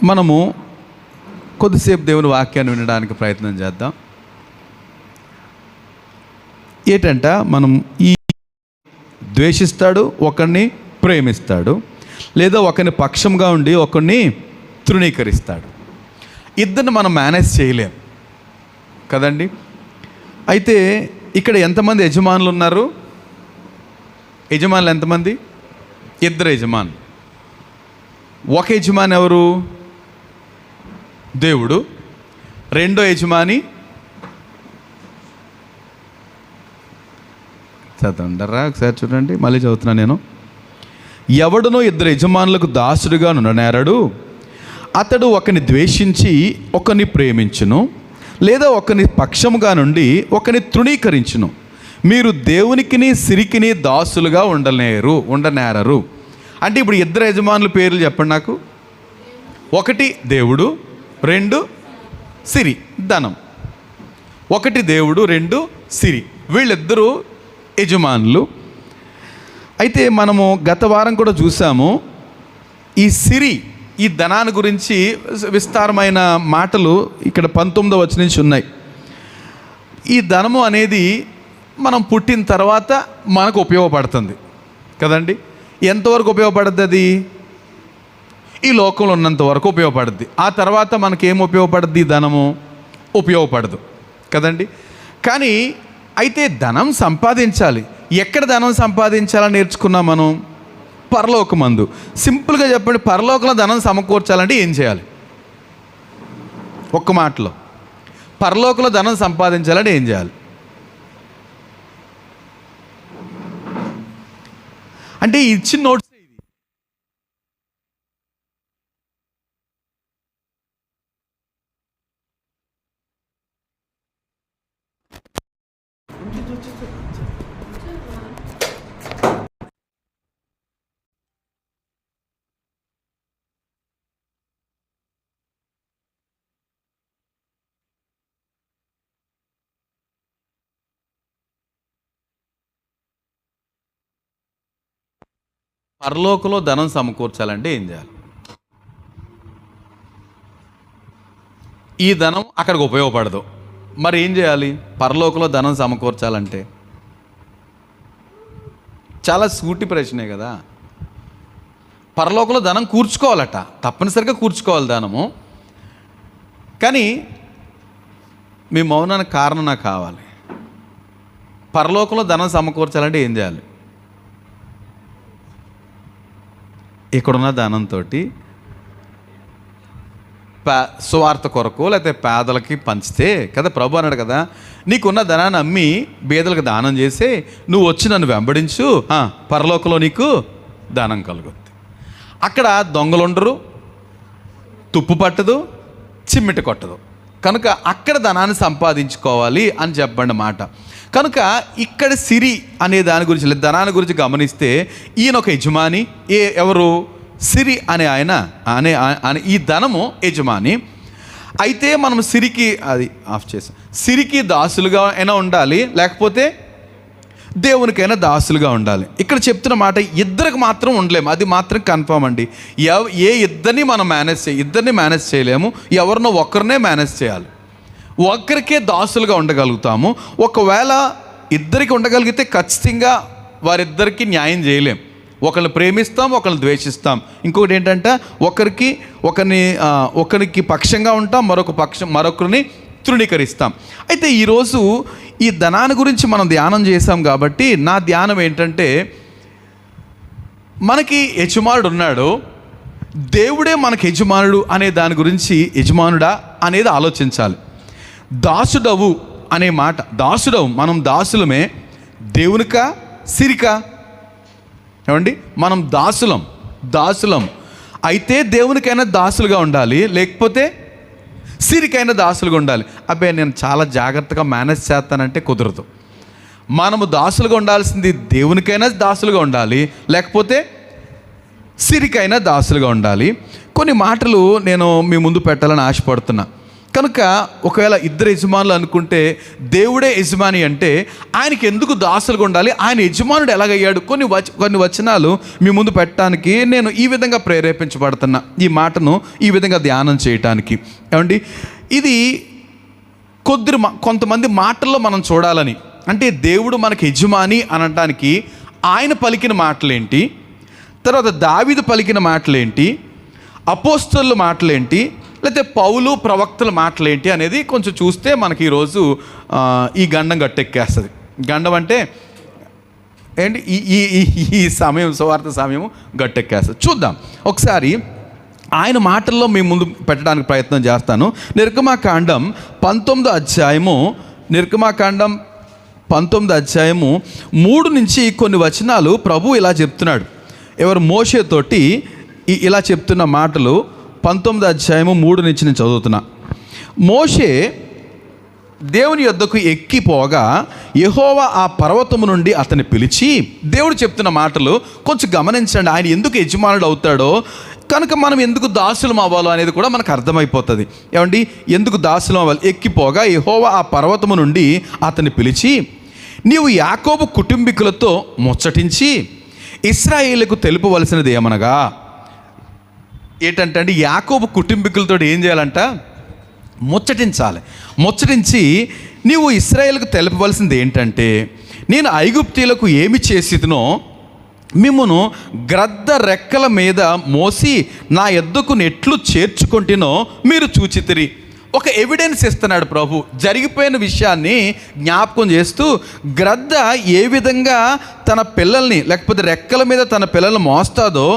మనము కొద్దిసేపు దేవుని వాక్యాన్ని వినడానికి ప్రయత్నం చేద్దాం. ఏంటంట, మనం ఈ ద్వేషిస్తాడు, ఒకరిని ప్రేమిస్తాడు, లేదా ఒకరిని పక్షంగా ఉండి ఒకరిని తృణీకరిస్తాడు. ఇద్దరిని మనం మేనేజ్ చేయలేం కదండి. అయితే ఇక్కడ ఎంతమంది యజమానులు ఉన్నారు? యజమానులు ఎంతమంది? ఇద్దరు యజమానులు. ఒక యజమాని ఎవరు? దేవుడు. రెండో యజమాని చదవండరా ఒకసారి చూడండి, మళ్ళీ చదువుతున్నా నేను. ఎవడునో ఇద్దరు యజమానులకు దాసుడుగా నుండనేరడు. అతడు ఒకని ద్వేషించి ఒకరిని ప్రేమించును, లేదా ఒకని పక్షముగా నుండి ఒకని తృణీకరించును. మీరు దేవునికిని సిరికిని దాసులుగా ఉండనేరరు. అంటే ఇప్పుడు ఇద్దరు యజమానుల పేర్లు చెప్పండి నాకు. ఒకటి దేవుడు, రెండు సిరి, ధనం. ఒకటి దేవుడు, రెండు సిరి. వీళ్ళిద్దరూ యజమానులు. అయితే మనము గత వారం కూడా చూసాము, ఈ సిరి, ఈ ధనాన్ని గురించి విస్తారమైన మాటలు ఇక్కడ 19వ వచనం నుంచి ఉన్నాయి. ఈ ధనము అనేది మనం పుట్టిన తర్వాత మనకు ఉపయోగపడుతుంది కదండి. ఎంతవరకు ఉపయోగపడుతుంది? అది ఈ లోకంలో ఉన్నంత వరకు ఉపయోగపడుద్ది. ఆ తర్వాత మనకేం ఉపయోగపడుద్ది? ధనము ఉపయోగపడదు కదండి. కానీ అయితే ధనం సంపాదించాలి. ఎక్కడ ధనం సంపాదించాలని నేర్చుకున్నాం మనం? పరలోకమందు. సింపుల్గా చెప్పండి, పరలోకంలో ధనం సమకూర్చాలంటే ఏం చేయాలి? ఒక్క మాటలో, పరలోకంలో ధనం సంపాదించాలంటే ఏం చేయాలి? అంటే ఇచ్చిన నోట్స్ ఇది. పరలోకంలో ధనం సమకూర్చాలంటే ఏం చేయాలి? ఈ ధనం అక్కడికి ఉపయోగపడదు. మరి ఏం చేయాలి? పరలోకంలో ధనం సమకూర్చాలంటే చాలా సూటి ప్రశ్నే కదా. పరలోకంలో ధనం కూర్చుకోవాలట, తప్పనిసరిగా కూర్చుకోవాలి ధనము. కానీ మీ మౌనానికి కారణం నాకు కావాలి. పరలోకంలో ధనం సమకూర్చాలంటే ఏం చేయాలి? ఇక్కడున్న ధనంతో సువార్త కొరకు లేకపోతే పేదలకి పంచితే కదా. ప్రభు అన్నాడు కదా, నీకున్న ధనాన్ని అమ్మి బీదలకు దానం చేసి నువ్వు వచ్చి నన్ను వెంబడించు, పరలోకంలో నీకు దానం కలుగుద్ది. అక్కడ దొంగలుండరు, తుప్పు పట్టదు, చిమ్మిట కొట్టదు. కనుక అక్కడ ధనాన్ని సంపాదించుకోవాలి అని చెప్పండి మాట. కనుక ఇక్కడ సిరి అనే దాని గురించి, లేదా ధనాన్ని గురించి గమనిస్తే, ఈయన ఒక యజమాని. ఎవరు? సిరి అనే ఆయన, ఈ ధనము యజమాని. అయితే మనం సిరికి, అది ఆఫ్ చేసాం, సిరికి దాసులుగా అయినా ఉండాలి, లేకపోతే దేవునికైనా దాసులుగా ఉండాలి. ఇక్కడ చెప్తున్న మాట, ఇద్దరికి మాత్రం ఉండలేము, అది మాత్రం కన్ఫర్మ్ అండి. ఇద్దరిని మనం ఇద్దరిని మేనేజ్ చేయలేము. ఎవరినో ఒకరినే మేనేజ్ చేయాలి. ఒక్కరికే దాసులుగా ఉండగలుగుతాము. ఒకవేళ ఇద్దరికి ఉండగలిగితే ఖచ్చితంగా వారిద్దరికీ న్యాయం చేయలేం. ఒకరిని ప్రేమిస్తాం, ఒకరిని ద్వేషిస్తాం. ఇంకొకటి ఏంటంటే, ఒకరికి పక్షంగా ఉంటాం, మరొకరిని తృణీకరిస్తాం. అయితే ఈరోజు ఈ ధనాన్ని గురించి మనం ధ్యానం చేసాం కాబట్టి నా ధ్యానం ఏంటంటే, మనకి యజమానుడు ఉన్నాడు, దేవుడే మనకి యజమానుడు అనే దాని గురించి, యజమానుడా అనేది ఆలోచించాలి. దాసుడవు అనే మాట, దాసుడవు, మనం దాసులమే. దేవునికా సిరికా? ఏమండి, మనం దాసులం. అయితే దేవునికైనా దాసులుగా ఉండాలి, లేకపోతే సిరికైనా దాసులుగా ఉండాలి. అబ్బాయి నేను చాలా జాగ్రత్తగా మేనేజ్ చేస్తానంటే కుదరదు. మనము దాసులుగా ఉండాల్సింది దేవునికైనా దాసులుగా ఉండాలి, లేకపోతే సిరికైనా దాసులుగా ఉండాలి. కొన్ని మాటలు నేను మీ ముందు పెట్టాలని ఆశపడుతున్నా. కనుక ఒకవేళ ఇద్దరు యజమానులు అనుకుంటే దేవుడే యజమాని అంటే ఆయనకి ఎందుకు దాసులుగా ఉండాలి? ఆయన యజమానుడు ఎలాగయ్యాడు? కొన్ని వచనాలు మీ ముందు పెట్టడానికి నేను ఈ విధంగా ప్రేరేపించబడుతున్నా, ఈ మాటను ఈ విధంగా ధ్యానం చేయటానికి. ఏమండి, ఇది కొంతమంది మాటల్లో మనం చూడాలని, అంటే దేవుడు మనకి యజమాని అనటానికి ఆయన పలికిన మాటలేంటి, తర్వాత దావీదు పలికిన మాటలేంటి, అపోస్తలుల మాటలేంటి, లేకపోతే పౌలు ప్రవక్తల మాటలేంటి అనేది కొంచెం చూస్తే మనకి ఈరోజు ఈ గండం గట్టెక్కేస్తుంది. గండం అంటే ఏంటి? ఈ సమయం, సువార్త సమయం గట్టెక్కేస్తుంది. చూద్దాం ఒకసారి. ఆయన మాటల్లో మీ ముందు పెట్టడానికి ప్రయత్నం చేస్తాను. నిర్గమాకాండం 19వ అధ్యాయము, నిర్గమాకాండం 19వ అధ్యాయము 3 నుంచి కొన్ని వచనాలు ప్రభు ఇలా చెప్తున్నాడు. ఎవరు? మోషేతోటి ఇలా చెప్తున్న మాటలు 19వ అధ్యాయము 3 నుంచి నేను చదువుతున్నా. మోషే దేవుని యొద్దకు ఎక్కిపోగా యెహోవా ఆ పర్వతము నుండి అతన్ని పిలిచి, దేవుడు చెప్తున్న మాటలు కొంచెం గమనించండి. ఆయన ఎందుకు యజమానుడు అవుతాడో, కనుక మనం ఎందుకు దాసులం అవ్వాలో అనేది కూడా మనకు అర్థమైపోతుంది. ఏమండి, ఎందుకు దాసులం అవ్వాలి? ఎక్కిపోగా యెహోవా ఆ పర్వతము నుండి అతన్ని పిలిచి, నీవు యాకోబు కుటుంబీకులతో ముచ్చటించి ఇశ్రాయేలుకు తెలుపవలసినది ఏమనగా. ఏంటంటే యాకోబు కుటుంబీకులతో ఏం చేయాలంట? ముచ్చటించాలి. ముచ్చటించి నీవు ఇశ్రాయేలుకు తెలుపవలసింది ఏంటంటే, నేను ఐగుప్తీయులకు ఏమి చేసినో మిమ్మును గ్రద్ద రెక్కల మీద మోసి నా యొద్దకు ఎట్లు చేర్చుకుంటేనో మీరు చూచితిరి. ఒక ఎవిడెన్స్ ఇస్తున్నాడు ప్రభు. జరిగిపోయిన విషయాన్ని జ్ఞాపకం చేస్తూ, గ్రద్ద ఏ విధంగా తన పిల్లల్ని, లేకపోతే రెక్కల మీద తన పిల్లల్ని మోస్తాదో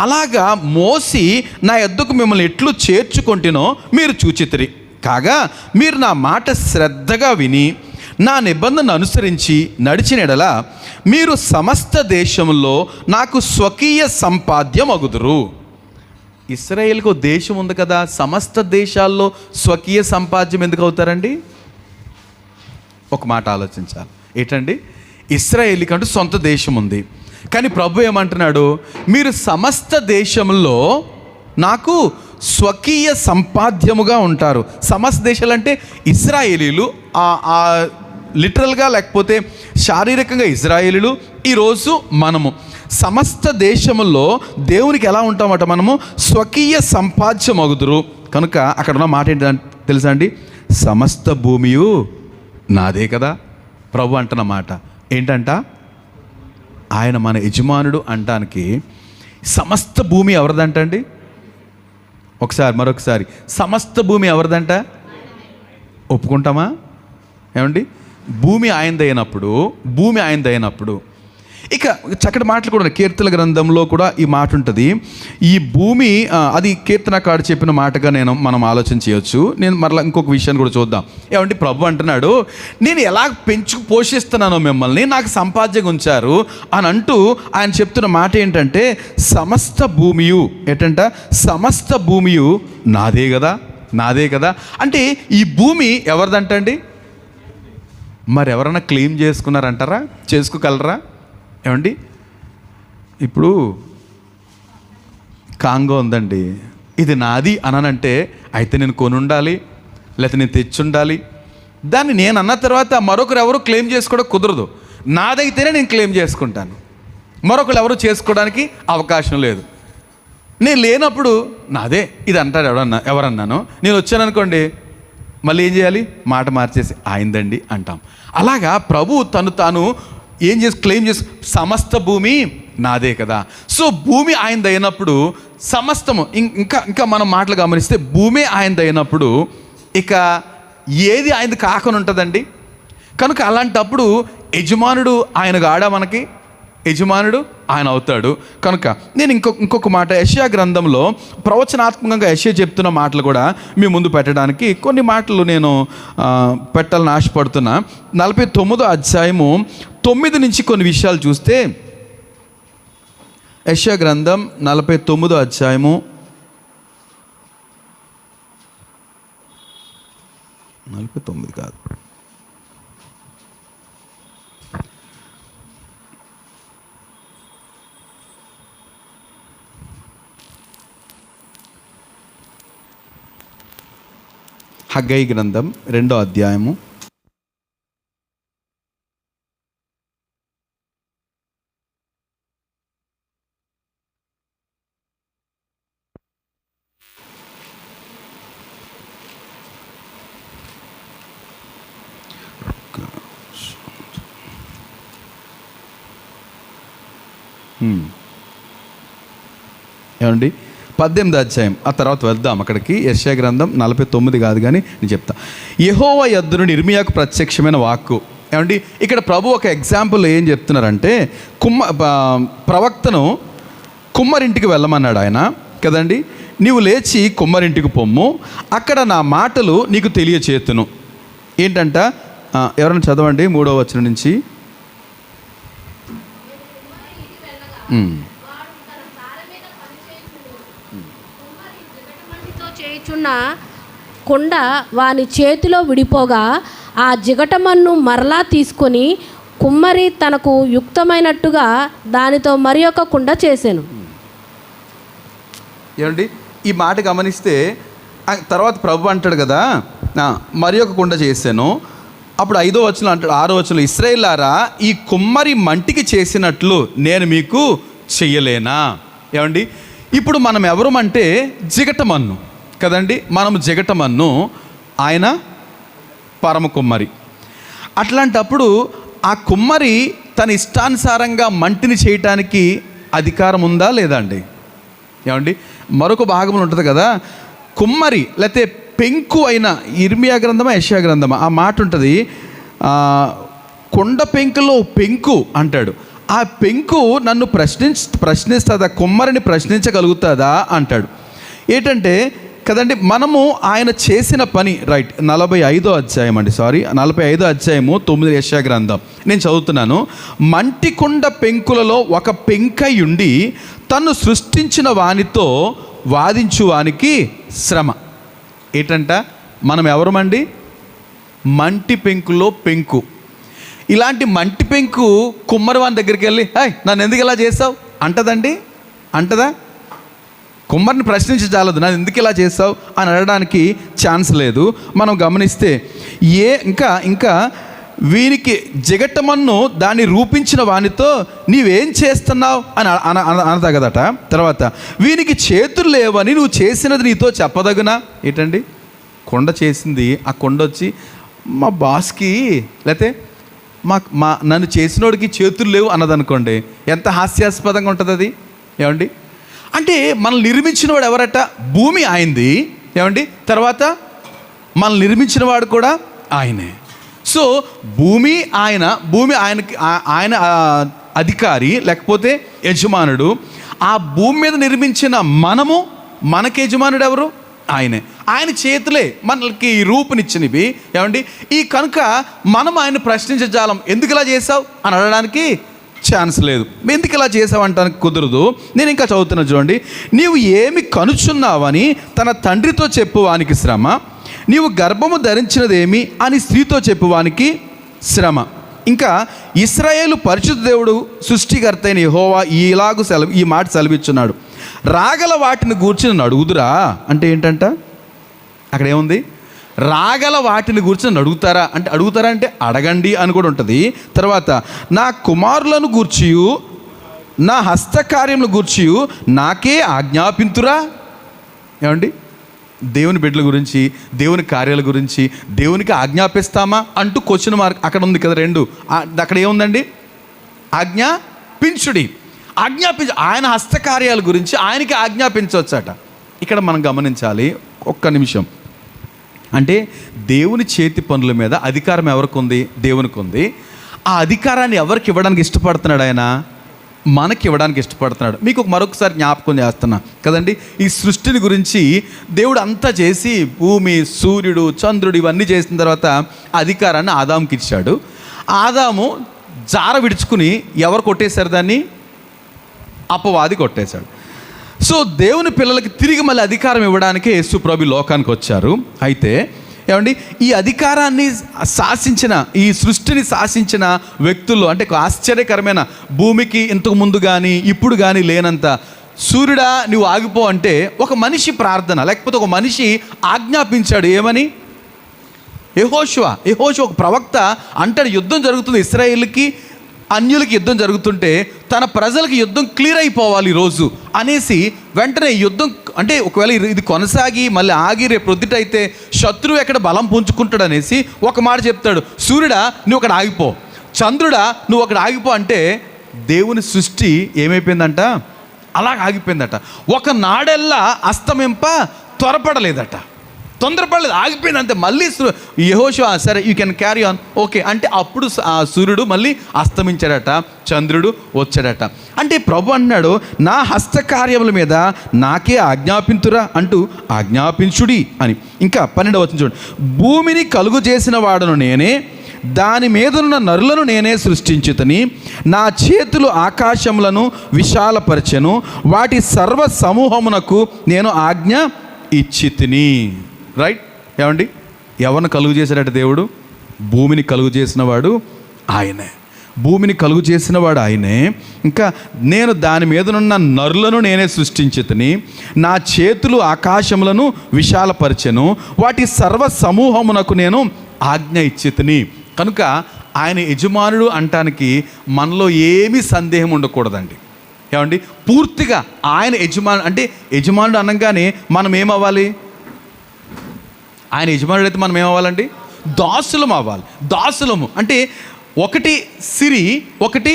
అలాగా మోసి నా యొద్దకు మిమ్మల్ని ఎట్లు చేర్చుకుంటేనో మీరు చూచితిరి. కాగా మీరు నా మాట శ్రద్ధగా విని నా నిబంధనను అనుసరించి నడిచిన ఎడల మీరు సమస్త దేశంలో నాకు స్వకీయ సంపాద్యం అగుదురు. ఇశ్రాయేలుకు దేశం ఉంది కదా, సమస్త దేశాల్లో స్వకీయ సంపాద్యం ఎందుకు అవుతారండి? ఒక మాట ఆలోచించాలి. ఏంటండి? ఇశ్రాయేలుకంటూ సొంత దేశం ఉంది, కానీ ప్రభు ఏమంటున్నాడు? మీరు సమస్త దేశంలో నాకు స్వకీయ సంపాద్యముగా ఉంటారు. సమస్త దేశాలు అంటే ఇశ్రాయేలీలు, లిటరల్గా లేకపోతే శారీరకంగా ఇశ్రాయేలీలు. ఈరోజు మనము సమస్త దేశముల్లో దేవునికి ఎలా ఉంటామట? మనము స్వకీయ సంపాద్యం అగుదురు. కనుక అక్కడ ఉన్న మాట ఏంటంటే తెలుసా అండి? సమస్త భూమియు నాదే కదా. ప్రభు అంటున్న మాట ఏంటంట? ఆయన మన యజమానుడు అంటానికి సమస్త భూమి ఎవరిదంటండి? మరొకసారి సమస్త భూమి ఎవరిదంట? ఒప్పుకుంటామా? ఏమండి? భూమి ఆయనదైనప్పుడు ఇక చక్కటి మాటలు కూడా కీర్తన గ్రంథంలో కూడా ఈ మాట ఉంటుంది. ఈ భూమి, అది కీర్తనకారుడు చెప్పిన మాటగా మనం ఆలోచన చేయొచ్చు. నేను మరలా ఇంకొక విషయాన్ని కూడా చూద్దాం. ఏమంటే ప్రభు అంటున్నాడు, నేను ఎలా పోషిస్తున్నానో మిమ్మల్ని నాకు సంపాద్యంగా ఉంచారు అని అంటూ ఆయన చెప్తున్న మాట ఏంటంటే, సమస్త భూమియు ఏంటంట? సమస్త భూమియు నాదే కదా. అంటే ఈ భూమి ఎవరిదంటండి? మరి ఎవరన్నా క్లెయిమ్ చేసుకున్నారంటారా? చేసుకోగలరా? ఏమండి, ఇప్పుడు కాంగో ఉందండి, ఇది నాది అనంటే అయితే నేను కొని ఉండాలి, లేకపోతే నేను తెచ్చి ఉండాలి. దాన్ని నేను అన్న తర్వాత మరొకరు ఎవరు క్లెయిమ్ చేసుకోవడం కుదరదు. నాదైతేనే నేను క్లెయిమ్ చేసుకుంటాను, మరొకరు ఎవరు చేసుకోవడానికి అవకాశం లేదు. నేను లేనప్పుడు నాదే ఇది అంటారు ఎవరన్నాను. నేను వచ్చాననుకోండి, మళ్ళీ ఏం చేయాలి? మాట మార్చేసి ఆయిందండి అంటాం. అలాగా ప్రభు తాను ఏం క్లెయిమ్ చేసి, సమస్త భూమి నాదే కదా. సో భూమి ఆయనది అయినప్పుడు సమస్తము, ఇంకా మనం మాటలు గమనిస్తే భూమి ఆయనది అయినప్పుడు ఇక ఏది ఆయనది కాకుండా ఉంటుందండి. కనుక అలాంటప్పుడు యజమానుడు ఆయన గాడా? మనకి యజమానుడు ఆయన అవుతాడు. కనుక నేను ఇంకొక మాట, యెషయా గ్రంథంలో ప్రవచనాత్మకంగా యెషయా చెప్తున్న మాటలు కూడా మీ ముందు పెట్టడానికి కొన్ని మాటలు నేను పెట్టాలని ఆశపడుతున్నా. 49వ అధ్యాయము 9 నుంచి కొన్ని విషయాలు చూస్తే, యెషయా గ్రంథం 49వ అధ్యాయము 49 కాదు, హగ్గై గ్రంథం 2వ అధ్యాయము. ఏమండి 18వ అధ్యాయం, ఆ తర్వాత వెళ్దాం అక్కడికి. యెషయా గ్రంథం 49 కాదు కానీ నేను చెప్తా. యెహోవా యొద్ద నుండి ఇర్మియాకు ప్రత్యక్షమైన వాక్కు. ఏమండి ఇక్కడ ప్రభు ఒక ఎగ్జాంపుల్ ఏం చెప్తున్నారంటే, ప్రవక్తను కుమ్మరింటికి వెళ్ళమన్నాడు ఆయన కదండి. నీవు లేచి కుమ్మరింటికి పొమ్ము, అక్కడ నా మాటలు నీకు తెలియచేతును. ఏంటంట, ఎవరైనా చదవండి 3వ వచనం నుంచి. చేయుచున్న కుండ వాని చేతిలో విడిపోగా ఆ జిగటమన్ను మరలా తీసుకొని కుమ్మరి తనకు యుక్తమైనట్టుగా దానితో మరి ఒక కుండ చేశాను. ఏమండి ఈ మాట గమనిస్తే తర్వాత ప్రభు అంటాడు కదా, మరి ఒక కుండ చేశాను. అప్పుడు 5వ వచనం అంటాడు, 6వ వచనం, ఇశ్రాయేలారా ఈ కుమ్మరి మంటికి చేసినట్లు నేను మీకు చెయ్యలేనా? ఏమండి ఇప్పుడు మనం ఎవరమంటే జిగటమన్ను కదండి, మనము జిగటమన్ను, ఆయన పరమ కుమ్మరి. అట్లాంటప్పుడు ఆ కుమ్మరి తన ఇష్టానుసారంగా మంటిని చేయటానికి అధికారం ఉందా లేదా అండి? ఏమండి మరొక భాగంలో ఉంటుంది కదా, కుమ్మరి లేకపోతే పెంకు అయిన, ఇర్మియా గ్రంథమా యెషయా గ్రంథమా ఆ మాట ఉంటుంది, కొండ పెంకులో పెంకు అంటాడు. ఆ పెంకు నన్ను ప్రశ్నిస్తుందా, కుమ్మరిని ప్రశ్నించగలుగుతుందా అంటాడు. ఏంటంటే కదండి మనము ఆయన చేసిన పని రైట్. 45వ అధ్యాయం అండి, 45వ అధ్యాయము 9 యెషయా గ్రంథం నేను చదువుతున్నాను. మంటి కుండ పెంకులలో ఒక పెంకయుండి తను సృష్టించిన వానితో వాదించు వానికి శ్రమ. ఏంటంట, మనం ఎవరమండి? మంటి పెంకులో పెంకు. ఇలాంటి మంటి పెంకు కుమ్మరి వాని దగ్గరికి వెళ్ళి నన్ను ఎందుకు ఇలా చేసావు అంటదండి? అంటదా? కుమ్మరిని ప్రశ్నించి చాలదు, నన్ను ఎందుకు ఇలా చేసావు అని అనడానికి ఛాన్స్ లేదు. మనం గమనిస్తే ఇంకా వీనికి జిగటమన్ను దాన్ని రూపించిన వానితో నీవేం చేస్తున్నావు అని అనదగదట. తర్వాత వీనికి చేతులు లేవని నువ్వు చేసినది నీతో చెప్పదగునా? ఏంటండి, కొండ చేసింది, ఆ కొండ వచ్చి మా బాస్కి లేతే నన్ను చేసినోడికి చేతులు లేవు అన్నదనుకోండి, ఎంత హాస్యాస్పదంగా ఉంటుంది అది. ఏమండి అంటే మనల్ని నిర్మించిన వాడు ఎవరట? భూమి ఆయనది. ఏమండి తర్వాత మనల్ని నిర్మించిన వాడు కూడా ఆయనే. సో భూమి ఆయన అధికారి లేకపోతే యజమానుడు. ఆ భూమి మీద నిర్మించిన మనకి యజమానుడు ఎవరు? ఆయనే. ఆయన చేతులే మనకి రూపునిచ్చినవి. ఏమండి ఈ కనుక మనం ఆయన ప్రశ్నించజాలం, ఎందుకు ఇలా చేసావు అని అనడానికి ఛాన్స్ లేదు. ఎందుకు ఇలా చేసావు అంటానికి కుదరదు. నేను ఇంకా చదువుతున్నా చూడండి. నీవు ఏమి కనుచున్నావని తన తండ్రితో చెప్పువానికి శ్రమ, నీవు గర్భము ధరించినదేమి అని స్త్రీతో చెప్పువానికి శ్రమ. ఇంకా ఇశ్రాయేలు పరిశుద్ధ దేవుడు సృష్టికర్త అయిన యెహోవా ఈ మాట సెలవిచ్చున్నాడు, రాగల వాటిని గూర్చి నన్ను అడుగుదురా. అంటే ఏంటంట, అక్కడ ఏముంది? రాగల వాటిని గూర్చి నన్ను అడుగుతారా అంటే అడగండి అని కూడా ఉంటుంది. తర్వాత నా కుమారులను గూర్చియు నా హస్తకార్యములను గూర్చియు నాకే ఆజ్ఞాపింతురా. ఏమండి దేవుని బిడ్డల గురించి, దేవుని కార్యాల గురించి దేవునికి ఆజ్ఞాపిస్తామా అంటూ క్వశ్చన్ మార్క్ అక్కడ ఉంది కదా. అక్కడ ఏముందండి? ఆజ్ఞాపించుడి. ఆయన హస్తకార్యాల గురించి ఆయనకి ఆజ్ఞాపించవచ్చట. ఇక్కడ మనం గమనించాలి ఒక్క నిమిషం. అంటే దేవుని చేతి పనుల మీద అధికారం ఎవరికి ఉంది? దేవునికి ఉంది. ఆ అధికారాన్ని ఎవరికి ఇవ్వడానికి ఇష్టపడుతున్నాడు? ఆయన మనకి ఇవ్వడానికి ఇష్టపడుతున్నాడు. మీకు మరొకసారి జ్ఞాపకం చేస్తున్నా కదండి, ఈ సృష్టిని గురించి దేవుడు అంతా చేసి భూమి, సూర్యుడు, చంద్రుడు ఇవన్నీ చేసిన తర్వాత అధికారాన్ని ఆదాముకి ఇచ్చాడు. ఆదాము జార విడుచుకుని ఎవరు కొట్టేశారు దాన్ని? అపవాది కొట్టేశాడు. సో దేవుని పిల్లలకి తిరిగి మళ్ళీ అధికారం ఇవ్వడానికే యేసు ప్రభు లోకానికి వచ్చారు. అయితే ఏమండి ఈ అధికారాన్ని శాసించిన, ఈ సృష్టిని శాసించిన వ్యక్తుల్లో అంటే ఆశ్చర్యకరమైన, భూమికి ఇంతకు ముందు కానీ ఇప్పుడు కానీ లేనంత, సూర్యుడా నువ్వు ఆగిపో అంటే ఒక మనిషి ప్రార్థన లేకపోతే ఒక మనిషి ఆజ్ఞాపించాడు. ఏమని? యెహోషువ ఒక ప్రవక్త అంటాడు, యుద్ధం జరుగుతుంది, ఇశ్రాయేలుకి అన్యులకి యుద్ధం జరుగుతుంటే తన ప్రజలకి యుద్ధం క్లియర్ అయిపోవాలి ఈరోజు అనేసి వెంటనే యుద్ధం అంటే ఒకవేళ ఇది కొనసాగి మళ్ళీ ఆగి రేపు ప్రొద్దుటైతే శత్రువు ఎక్కడ బలం పుంజుకుంటాడు అనేసి ఒక మాట చెప్తాడు, సూర్యుడా నువ్వు అక్కడ ఆగిపో, చంద్రుడా నువ్వు అక్కడ ఆగిపో అంటే దేవుని సృష్టి ఏమైపోయిందంట, అలా ఆగిపోయిందట. ఒక నాడెల్లా అస్తమింప త్వరపడలేదట, తొందరపడలేదు, ఆగిపోయింది అంతే. మళ్ళీ యెహోషువ సరే you can carry on okay అంటే అప్పుడు ఆ సూర్యుడు మళ్ళీ అస్తమించాడట, చంద్రుడు వచ్చాడట. అంటే ప్రభు అన్నాడు, నా హస్తకార్యముల మీద నాకే ఆజ్ఞాపింతురా అంటూ ఆజ్ఞాపించుడి అని. ఇంకా 12వ వచనం చూడండి, భూమిని కలుగు చేసిన వాడును నేనే, దాని మీదనున్న నరులను నేనే సృష్టించుతని, నా చేతులు ఆకాశములను విశాలపరచెను, వాటి సర్వ సమూహమునకు నేను ఆజ్ఞ ఇచ్చితిని. రైట్, ఏమండి, ఎవరిని కలుగు చేశాడట దేవుడు? భూమిని కలుగు చేసినవాడు ఆయనే, భూమిని కలుగు చేసినవాడు ఆయనే. ఇంకా నేను దాని మీదనున్న నరులను నేనే సృష్టించితిని, నా చేతులు ఆకాశములను విశాలపరచెను, వాటి సర్వ సమూహమునకు నేను ఆజ్ఞ ఇచ్చితిని. కనుక ఆయన యజమానుడు అంటానికి మనలో ఏమీ సందేహం ఉండకూడదండి. ఏమండి, పూర్తిగా ఆయన యజమానుడు అంటే యజమానుడు అనగానే మనం ఏమవ్వాలి? ఆయన యజమానుడు అయితే మనం ఏమవ్వాలండి? దాసులం అవ్వాలి. దాసులము అంటే ఒకటి సిరి, ఒకటి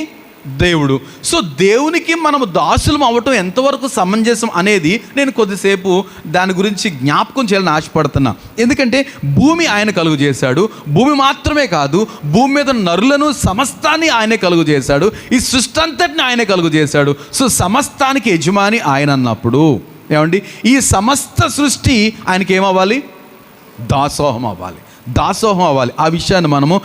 దేవుడు. సో దేవునికి మనము దాసులం అవ్వటం ఎంతవరకు సమంజసం అనేది నేను కొద్దిసేపు దాని గురించి జ్ఞాపకం చేయాలని ఆశపడుతున్నా. ఎందుకంటే భూమి ఆయన కలుగు చేశాడు, భూమి మాత్రమే కాదు భూమి మీద నరులను సమస్తాన్ని ఆయనే కలుగు చేశాడు, ఈ సృష్టి అంతటిని ఆయనే కలుగు చేశాడు. సో సమస్తానికి యజమాని ఆయన అన్నప్పుడు ఏమండి, ఈ సమస్త సృష్టి ఆయనకి ఏమవ్వాలి? దాసోహం అవ్వాలి, దాసోహం అవ్వాలి. ఆ విషయాన్ని మనము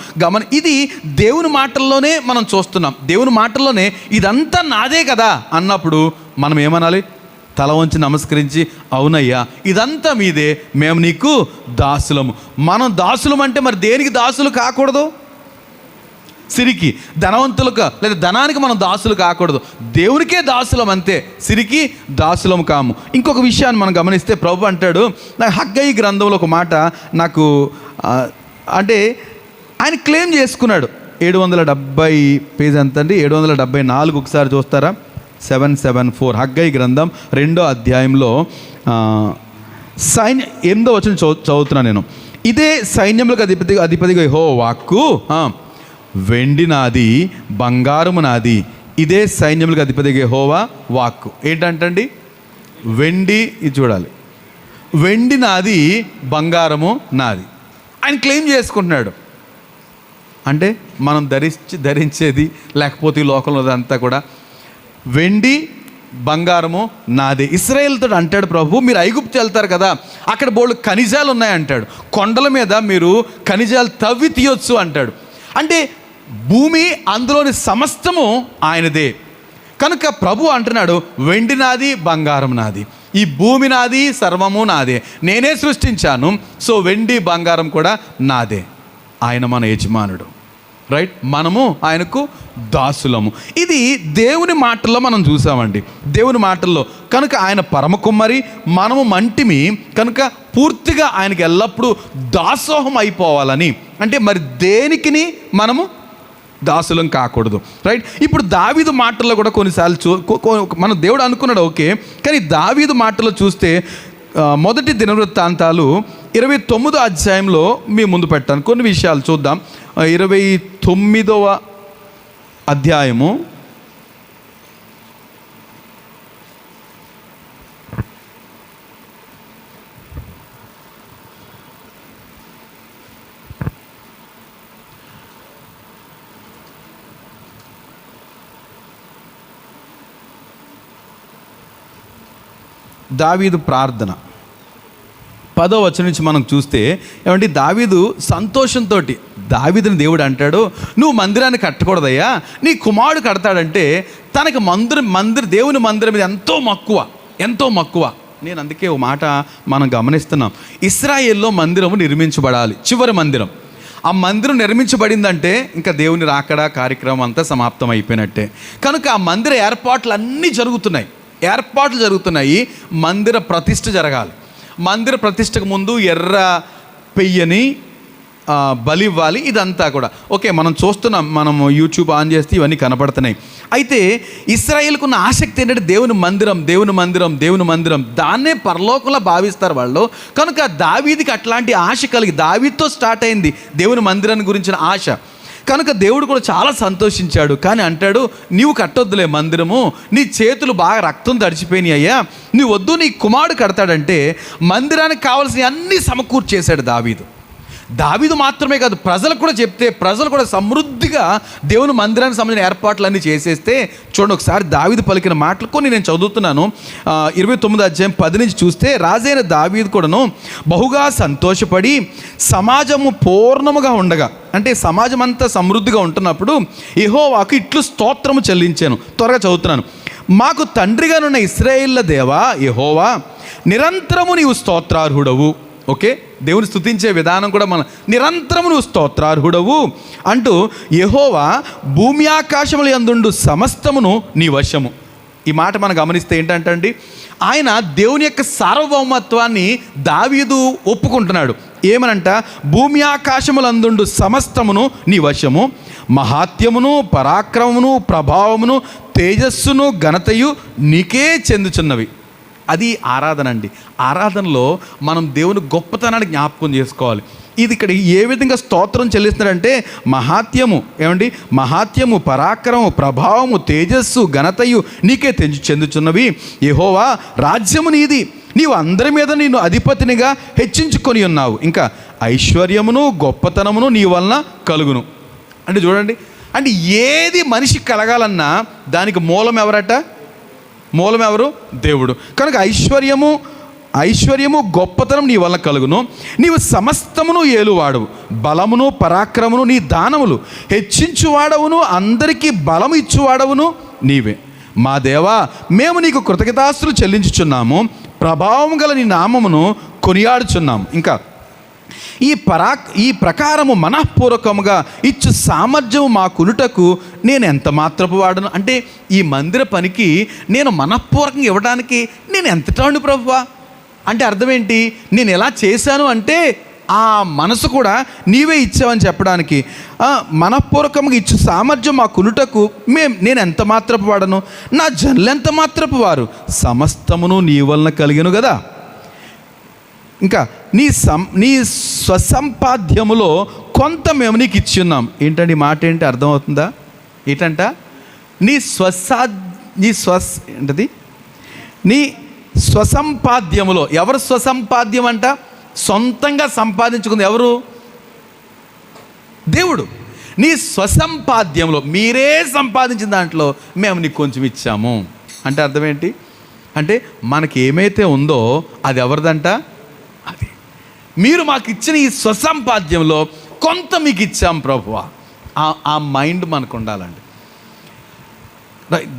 ఇది దేవుని మాటల్లోనే మనం చూస్తున్నాం. దేవుని మాటల్లోనే ఇదంతా నాదే కదా అన్నప్పుడు మనం ఏమనాలి? తల వంచి నమస్కరించి, అవునయ్యా ఇదంతా మీదే, మేము నీకు దాసులము. మనం దాసులం అంటే మరి దేనికి దాసులు కాకూడదు? సిరికి, ధనవంతులకు లేదా ధనానికి మనం దాసులు కాకూడదు, దేవునికే దాసులం అంతే, సిరికి దాసులం కాము. ఇంకొక విషయాన్ని మనం గమనిస్తే ప్రభు అంటాడు, నాకు హగ్గయి గ్రంథంలో ఒక మాట నాకు అంటే ఆయన క్లెయిమ్ చేసుకున్నాడు. 770 పేజ్ ఎంత అండి? 774 ఒకసారి చూస్తారా? 774 హగ్గయి గ్రంథం 2వ అధ్యాయంలో 8వ వచనం చదువుతున్నాను నేను. ఇదే సైన్యములకు అధిపతిగా యెహోవా వాక్కు, వెండి నాది బంగారము నాది, ఇదే సైన్యములకు అధిపతిగా యెహోవా వాక్కు. ఏంటంటండి? వెండి, ఇది చూడాలి, వెండి నాది బంగారము నాది ఆయన క్లెయిమ్ చేసుకుంటున్నాడు. అంటే మనం ధరించేది లేకపోతే ఈ లోకంలో అంతా కూడా వెండి బంగారము నాదే. ఇశ్రాయేలుతో అంటాడు ప్రభు, మీరు ఐగుప్తు వెళ్తారు కదా, అక్కడ బోళ్ళు ఖనిజాలు ఉన్నాయంటాడు, కొండల మీద మీరు ఖనిజాలు తవ్వి తీయొచ్చు అంటాడు. అంటే భూమి అందులోని సమస్తము ఆయనదే. కనుక ప్రభు అంటున్నాడు, వెండి నాది బంగారం నాది, ఈ భూమి నాది, సర్వము నాదే, నేనే సృష్టించాను. సో వెండి బంగారం కూడా నాదే. ఆయన మన యజమానుడు, రైట్, మనము ఆయనకు దాసులము. ఇది దేవుని మాటల్లో మనం చూసామండి, దేవుని మాటల్లో. కనుక ఆయన పరమ కుమ్మరి, మనము మంటిమి. కనుక పూర్తిగా ఆయనకి ఎల్లప్పుడూ దాసోహం అయిపోవాలని, అంటే మరి దేనికిని మనము దాసులం కాకూడదు, రైట్. ఇప్పుడు దావీదు మాటల్లో కూడా కొన్నిసార్లు మన దేవుడు అనుకున్నాడు ఓకే, కానీ దావీదు మాటల్లో చూస్తే మొదటి దినవృత్తాంతాలు 29వ అధ్యాయంలో మీ ముందు పెట్టాను. కొన్ని విషయాలు చూద్దాం. 29వ అధ్యాయము దావీదు ప్రార్థన 10వ వచనం నుంచి మనం చూస్తే ఏమంటే దావీదు సంతోషంతో, దావీదుని దేవుడు అంటాడు, నువ్వు మందిరాన్ని కట్టకూడదయ్యా, నీ కుమారుడు కడతాడంటే తనకి దేవుని మందిరం మీద ఎంతో మక్కువ. నేను అందుకే ఓ మాట మనం గమనిస్తున్నాం, ఇశ్రాయేల్లో మందిరము నిర్మించబడాలి, చివరి మందిరం. ఆ మందిరం నిర్మించబడిందంటే ఇంకా దేవుని రాకడ కార్యక్రమం అంతా సమాప్తం అయిపోయినట్టే. కనుక ఆ మందిర ఏర్పాట్లు అన్నీ జరుగుతున్నాయి. మందిర ప్రతిష్ఠ జరగాలి. మందిర ప్రతిష్టకు ముందు ఎర్ర పెయ్యని బలి ఇవ్వాలి, ఇదంతా కూడా ఓకే. మనం చూస్తున్నాం, మనం యూట్యూబ్ ఆన్ చేస్తే ఇవన్నీ కనపడుతున్నాయి. అయితే ఇశ్రాయేలుకు ఉన్న ఆసక్తి ఏంటంటే దేవుని మందిరం, దేవుని మందిరం, దేవుని మందిరం, దాన్నే పరలోకంలో భావిస్తారు వాళ్ళు. కనుక దావీదుకి అట్లాంటి ఆశ కలిగి, దావీదుతో స్టార్ట్ అయింది దేవుని మందిరాన్ని గురించిన ఆశ. కనుక దేవుడు కూడా చాలా సంతోషించాడు. కానీ అంటాడు, నీవు కట్టొద్దులే మందిరము, నీ చేతులు బాగా రక్తం తడిచిపోయినాయి అయ్యా, నీ వద్దు, నీ కుమారుడు కడతాడంటే మందిరానికి కావాల్సిన అన్నీ సమకూర్చేశాడు దావీదు. దావీదు మాత్రమే కాదు, ప్రజలకు కూడా చెప్తే ప్రజలు కూడా సమృద్ధిగా దేవుని మందిరానికి సంబంధించిన ఏర్పాట్లన్నీ చేసేస్తే చూడండి ఒకసారి దావీదు పలికిన మాటలు కొన్ని నేను చదువుతున్నాను. 29 అధ్యాయం 10 నుంచి చూస్తే, రాజైన దావీదు కూడాను బహుగా సంతోషపడి సమాజము పూర్ణముగా ఉండగా, అంటే సమాజం అంతా సమృద్ధిగా ఉంటున్నప్పుడు యెహోవాకు ఇట్లు స్తోత్రము చెల్లించాను. త్వరగా చదువుతున్నాను. మాకు తండ్రిగానున్న ఇశ్రాయేళ్ల దేవా యెహోవా, నిరంతరము నీవు స్తోత్రార్హుడవు. ఓకే, దేవుని స్తుతించే విధానం కూడా మన నిరంతరము నువ్వు స్తోత్రార్హుడవు అంటూ, యెహోవా భూమి ఆకాశముల యందుండు సమస్తమును నీ వశము. ఈ మాట మనం గమనిస్తే ఏంటంటే ఆయన దేవుని యొక్క సార్వభౌమత్వాన్ని దావీదు ఒప్పుకుంటున్నాడు. ఏమనంట, భూమి ఆకాశములందుండు సమస్తమును నీ వశము, మహాత్యమును పరాక్రమమును ప్రభావమును తేజస్సును ఘనతయు నీకే చెందుచున్నవి. అది ఆరాధన అండి. ఆరాధనలో మనం దేవుని గొప్పతనాన్ని జ్ఞాపకం చేసుకోవాలి. ఇది ఇక్కడ ఏ విధంగా స్తోత్రం చెల్లిస్తున్నాడంటే, మహాత్యము, ఏమండి, మహాత్యము పరాక్రమము ప్రభావము తేజస్సు ఘనతయు నీకే చెందుచున్నవి. యెహోవా రాజ్యము నీది, నీవు అందరి మీద నిన్ను అధిపతినిగా హెచ్చించుకొని ఉన్నావు. ఇంకా ఐశ్వర్యమును గొప్పతనమును నీ వలన కలుగును. అంటే చూడండి, అంటే ఏది మనిషి కలగాలన్నా దానికి మూలం ఎవరట? మూలం ఎవరు? దేవుడు. కనుక ఐశ్వర్యము గొప్పతనం నీ వల్ల కలుగును. నీవు సమస్తమును ఏలువాడవు, బలమును పరాక్రమమును నీ దానములు హెచ్చించువాడవును, అందరికీ బలము ఇచ్చువాడవును నీవే. మా దేవా, మేము నీకు కృతజ్ఞతాస్తులు చెల్లించుచున్నాము, ప్రభావం గల నీ నామమును కొనియాడుచున్నాము. ఇంకా ఈ ప్రకారము మనఃపూర్వకముగా ఇచ్చు సామర్థ్యము మా కునుటకు నేను ఎంత మాత్రపు వాడను. అంటే ఈ మందిర పనికి నేను మనఃపూర్వకంగా ఇవ్వడానికి నేను ఎంతటాను ప్రభువా అంటే అర్థం ఏంటి? నేను ఎలా చేశాను అంటే ఆ మనసు కూడా నీవే ఇచ్చావని చెప్పడానికి. మనఃపూర్వకంగా ఇచ్చు సామర్థ్యం మా కునుటకు నేను ఎంత మాత్రపు వాడను, నా జనులు ఎంత మాత్రపు వారు, సమస్తమును నీ వలన కలిగను కదా. ఇంకా నీ స్వసంపాద్యములో కొంత మేము నీకు ఇచ్చి ఉన్నాం. ఏంటండి ఈ మాట ఏంటి అర్థమవుతుందా? ఏంటంట, నీ స్వసంపాద్యములో. ఎవరు స్వసంపాద్యం అంట? సొంతంగా సంపాదించుకుంది ఎవరు? దేవుడు. నీ స్వసంపాద్యంలో, మీరే సంపాదించిన దాంట్లో మేము నీకు కొంచెం ఇచ్చాము అంటే అర్థం ఏంటి? అంటే మనకి ఏమైతే ఉందో అది ఎవరిదంట? అది మీరు మాకు ఇచ్చిన ఈ స్వసంపాద్యంలో కొంత మీకు ఇచ్చాం ప్రభువా. ఆ మైండ్ మనకు ఉండాలండి.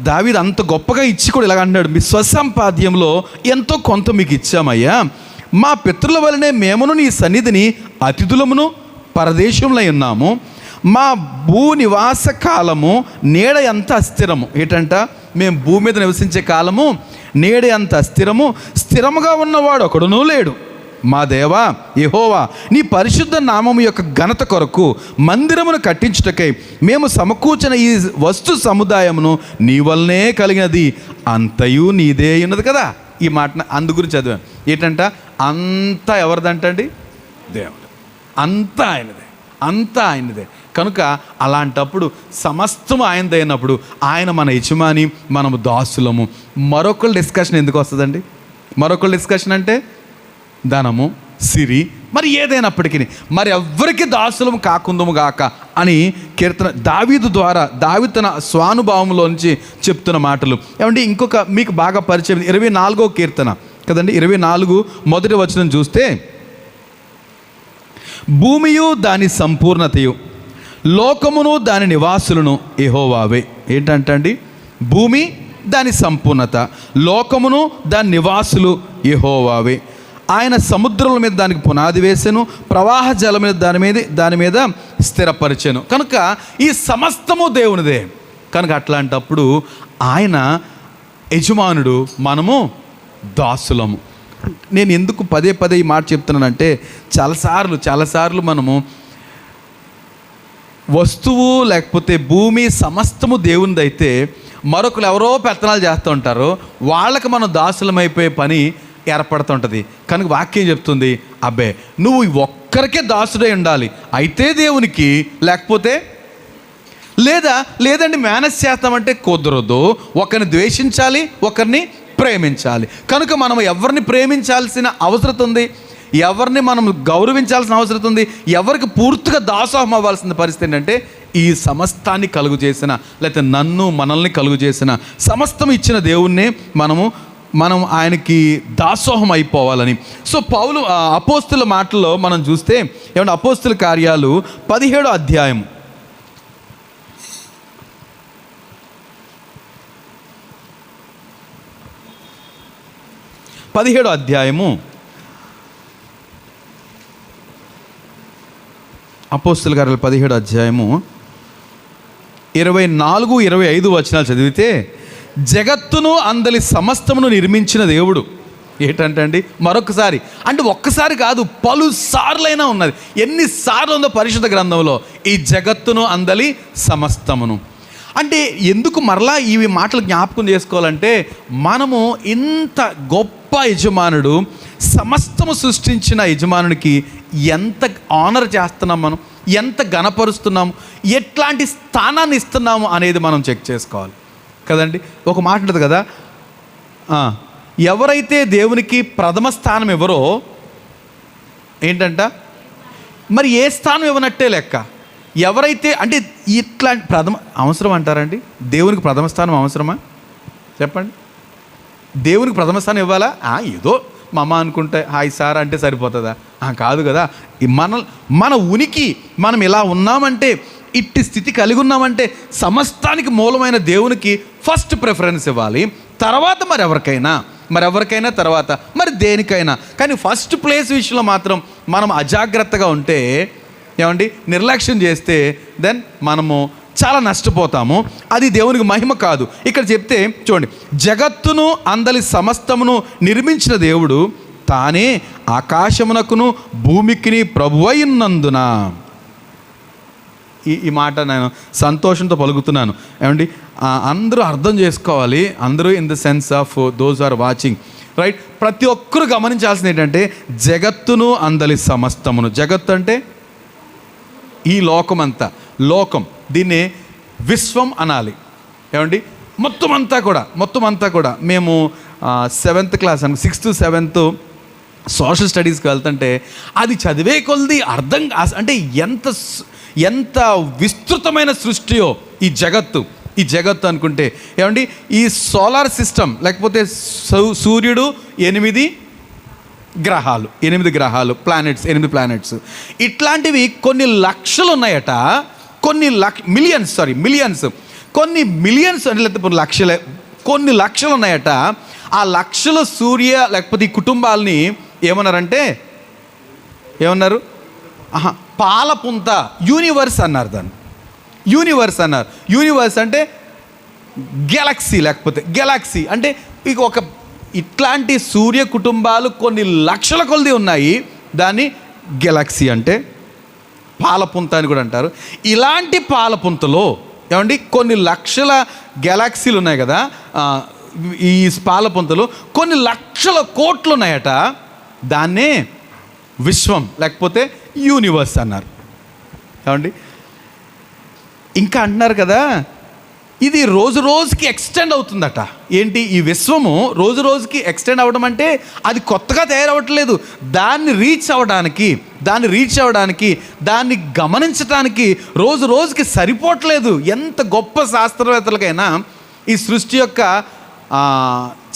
దావీదు అంత గొప్పగా ఇచ్చి కూడా ఇలాగ అంటున్నాడు, మీ స్వసంపాద్యంలో ఎంతో కొంత మీకు ఇచ్చామయ్యా. మా పితరుల వలనే మేమును నీ సన్నిధిని అతిథులమును పరదేశంలో ఉన్నాము. మా భూ నివాస కాలము నీడ ఎంత అస్థిరము. ఏంటంట, మేము భూమి మీద నివసించే కాలము నీడ ఎంత అస్థిరము, స్థిరముగా ఉన్నవాడు ఒకడునూ లేడు. మా దేవా యెహోవా, నీ పరిశుద్ధ నామము యొక్క ఘనత కొరకు మందిరమును కట్టించుటకై మేము సమకూర్చిన ఈ వస్తు సముదాయమును నీ వల్లనే కలిగినది, అంతయు నీదే ఉన్నది కదా. ఈ మాట అందు గురించి చదివాను. ఏంటంట, అంతా ఎవరిదంటండి? దేవుడు. అంతా ఆయనదే, అంతా ఆయనదే. కనుక అలాంటప్పుడు సమస్తము ఆయనదైనప్పుడు ఆయన మన యజమాని, మనము దాసులము. మరొకరు డిస్కషన్ ఎందుకు వస్తుందండి? మరొకరు డిస్కషన్ అంటే ధనము సిరి మరి ఏదైనప్పటికీ మరి ఎవ్వరికి దాసులము కాకుందము గాక అని కీర్తన దావీదు ద్వారా దావీదు తన స్వానుభావంలో నుంచి చెప్తున్న మాటలు. ఏమంటే ఇంకొక మీకు బాగా పరిచయం 24వ కీర్తన కదండి. 24 మొదటి వచనం చూస్తే, భూమియు దాని సంపూర్ణతయు లోకమును దాని నివాసులను యెహోవావే. ఏంటంటండి, భూమి దాని సంపూర్ణత, లోకమును దాని నివాసులు యెహోవావే. ఆయన సముద్రముల మీద దానికి పునాది వేసెను, ప్రవాహ జలం మీద దాని మీద స్థిరపరిచెను. కనుక ఈ సమస్తము దేవునిదే. కనుక అట్లాంటప్పుడు ఆయన యజమానుడు, మనము దాసులము. నేను ఎందుకు పదే ఈ మాట చెప్తున్నానంటే చాలాసార్లు మనము వస్తువు లేకపోతే భూమి సమస్తము దేవునిదైతే మరొకరు ఎవరో పెత్తనాలు చేస్తూ ఉంటారు, వాళ్ళకి మనం దాసులమైపోయే పని ఏర్పడుతుంటుంది. కనుక వాక్యం చెప్తుంది, అబ్బే నువ్వు ఒక్కరికే దాసుడై ఉండాలి, అయితే దేవునికి, లేకపోతే లేదండి మేనేజ్ చేస్తామంటే కుదరదు. ఒకరిని ద్వేషించాలి, ఒకరిని ప్రేమించాలి. కనుక మనం ఎవరిని ప్రేమించాల్సిన అవసరం ఉంది, ఎవరిని మనం గౌరవించాల్సిన అవసరం ఉంది, ఎవరికి పూర్తిగా దాసోహం అవ్వాల్సిన పరిస్థితి ఏంటంటే ఈ సమస్తాన్ని కలుగు చేసిన, లేకపోతే మనల్ని కలుగు చేసిన, సమస్తం ఇచ్చిన దేవుణ్ణి మనం ఆయనకి దాసోహం అయిపోవాలని. సో పౌలు అపోస్తుల మాటల్లో మనం చూస్తే ఏమంటే అపోస్తుల కార్యాలు 17వ అధ్యాయం 17వ అధ్యాయము అపోస్తుల కార్యాలు 17వ అధ్యాయము 24-25 వచనాలు చదివితే, జగత్తును అందలి సమస్తమును నిర్మించిన దేవుడు ఏంటంటే అండి, మరొకసారి అంటే ఒక్కసారి కాదు, పలుసార్లైనా ఉన్నది. ఎన్నిసార్లు ఉందో పరిశుద్ధ గ్రంథంలో ఈ జగత్తును అందలి సమస్తమును. అంటే ఎందుకు మరలా ఇవి మాటలు జ్ఞాపకం చేసుకోవాలంటే, మనము ఇంత గొప్ప యజమానుడు, సమస్తము సృష్టించిన యజమానునికి ఎంత ఆనర్ చేస్తున్నాం, మనం ఎంత ఘనపరుస్తున్నాము, ఎట్లాంటి స్థానాన్ని ఇస్తున్నాము అనేది మనం చెక్ చేసుకోవాలి కదండి. ఒక మాట ఉంటుంది కదా, ఎవరైతే దేవునికి ప్రథమ స్థానం ఇవ్వరో ఏంటంట, మరి ఏ స్థానం ఇవ్వనట్టే లెక్క. ఎవరైతే అంటే ఇట్లాంటి అవసరం అంటారండి, దేవునికి ప్రథమ స్థానం అవసరమా చెప్పండి? దేవునికి ప్రథమ స్థానం ఇవ్వాలా? ఏదో మా అమ్మ అనుకుంటే హాయ్ సార్ అంటే సరిపోతుందా? కాదు కదా. మన ఉనికి, మనం ఇలా ఉన్నామంటే, ఇట్టి స్థితి కలిగి ఉన్నామంటే సమస్తానికి మూలమైన దేవునికి ఫస్ట్ ప్రిఫరెన్స్ ఇవ్వాలి. తర్వాత మరెవరికైనా తర్వాత మరి దేనికైనా. కానీ ఫస్ట్ ప్లేస్ విషయంలో మాత్రం మనం అజాగ్రత్తగా ఉంటే, ఏమండి, నిర్లక్ష్యం చేస్తే దెన్ మనము చాలా నష్టపోతాము. అది దేవునికి మహిమ కాదు. ఇక్కడ చెప్తే చూడండి, జగత్తును అందలి సమస్తమును నిర్మించిన దేవుడు తానే ఆకాశమునకును భూమికిని ప్రభువైనందున. ఈ మాట నేను సంతోషంతో పలుకుతున్నాను. ఏమండి, అందరూ అర్థం చేసుకోవాలి. అందరూ in the sense of those are watching, right? ప్రతి ఒక్కరు గమనించాల్సింది ఏంటంటే, జగత్తును అందలి సమస్తమును. జగత్తు అంటే ఈ లోకమంతా, లోకం, దీన్ని విశ్వం అనాలి. ఏమండి, మొత్తం అంతా కూడా మేము 7th class 6th 7th social స్టడీస్కి వెళ్తుంటే అది చదివే కొలది అర్థం, అంటే ఎంత విస్తృతమైన సృష్టియో ఈ జగత్తు అనుకుంటే. ఏమండి, ఈ సోలార్ సిస్టమ్ లేకపోతే సూర్యుడు 8 గ్రహాలు, 8 ప్లానెట్స్, ఇట్లాంటివి కొన్ని లక్షలు ఉన్నాయట, కొన్ని మిలియన్స్, కొన్ని మిలియన్స్ లేకపోతే లక్షలే, కొన్ని లక్షలు ఉన్నాయట. ఆ లక్షల సూర్య లేకపోతే ఈ కుటుంబాలని ఏమన్నారు? పాలపుంత యూనివర్స్ అన్నారు. దాన్ని యూనివర్స్ అన్నారు. యూనివర్స్ అంటే గెలాక్సీ అంటే ఇట్లాంటి సూర్య కుటుంబాలు కొన్ని లక్షల కొలది ఉన్నాయి. దాన్ని గెలాక్సీ అంటే పాలపుంత అని కూడా అంటారు. ఇలాంటి పాలపుంతలో ఏమండి కొన్ని లక్షల గెలాక్సీలు ఉన్నాయి కదా. ఈ పాలపుంతలో కొన్ని లక్షల కోట్లు ఉన్నాయట. దాన్నే విశ్వం లేకపోతే యూనివర్స్ అన్నారు. ఏమండి, ఇంకా అంటున్నారు కదా, ఇది రోజు రోజుకి ఎక్స్టెండ్ అవుతుందట. ఏంటి, ఈ విశ్వము రోజు రోజుకి ఎక్స్టెండ్ అవ్వడం అంటే అది కొత్తగా తయారవ్వట్లేదు. దాన్ని రీచ్ అవ్వడానికి దాన్ని గమనించడానికి రోజు రోజుకి సరిపోవట్లేదు. ఎంత గొప్ప శాస్త్రవేత్తలకైనా ఈ సృష్టి యొక్క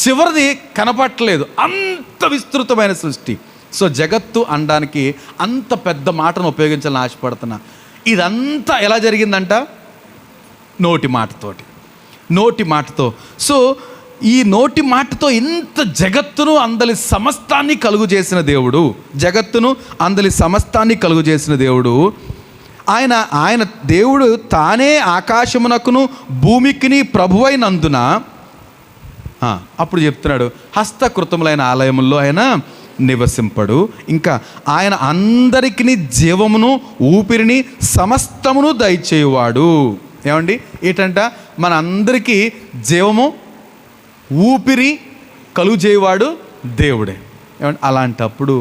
చివరిది కనపట్టలేదు. అంత విస్తృతమైన సృష్టి. సో జగత్తు అనడానికి అంత పెద్ద మాటను ఉపయోగించాలని ఆశపడుతున్నా. ఇదంతా ఎలా జరిగిందంట? నోటి మాటతో. సో ఈ నోటి మాటతో ఇంత జగత్తును అందలి సమస్తాన్ని కలుగు చేసిన దేవుడు ఆయన దేవుడు తానే ఆకాశమునకును భూమికిని ప్రభువైనందున. అప్పుడు చెప్తున్నాడు, హస్తకృతములైన ఆలయముల్లో ఆయన నివసింపడు. ఇంకా ఆయన అందరికీ జీవమును ఊపిరిని సమస్తమును దయచేయువాడు. ఏమండి, ఏంటంట? మన అందరికీ జీవము ఊపిరి కలుగు చేయవాడు దేవుడే. ఏమండి, అలాంటప్పుడు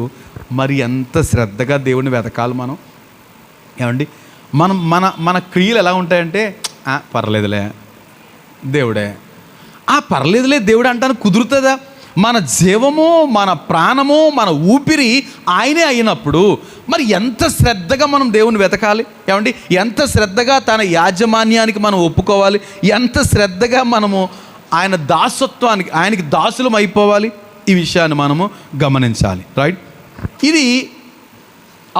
మరి ఎంత శ్రద్ధగా దేవుడిని వెతకాలి మనం. ఏమండి, మనం మన మన క్రియలు ఎలా ఉంటాయంటే పర్లేదులే దేవుడే, పర్లేదులే దేవుడే అంటానికి కుదురుతుందా? మన జీవము, మన ప్రాణము, మన ఊపిరి ఆయనే అయినప్పుడు మరి ఎంత శ్రద్ధగా మనం దేవుని వెతకాలి. ఏమండి, ఎంత శ్రద్ధగా తన యాజమాన్యానికి మనం ఒప్పుకోవాలి, ఎంత శ్రద్ధగా మనము ఆయన దాసత్వానికి, ఆయనకి దాసులం అయిపోవాలి. ఈ విషయాన్ని మనము గమనించాలి. రైట్, ఇది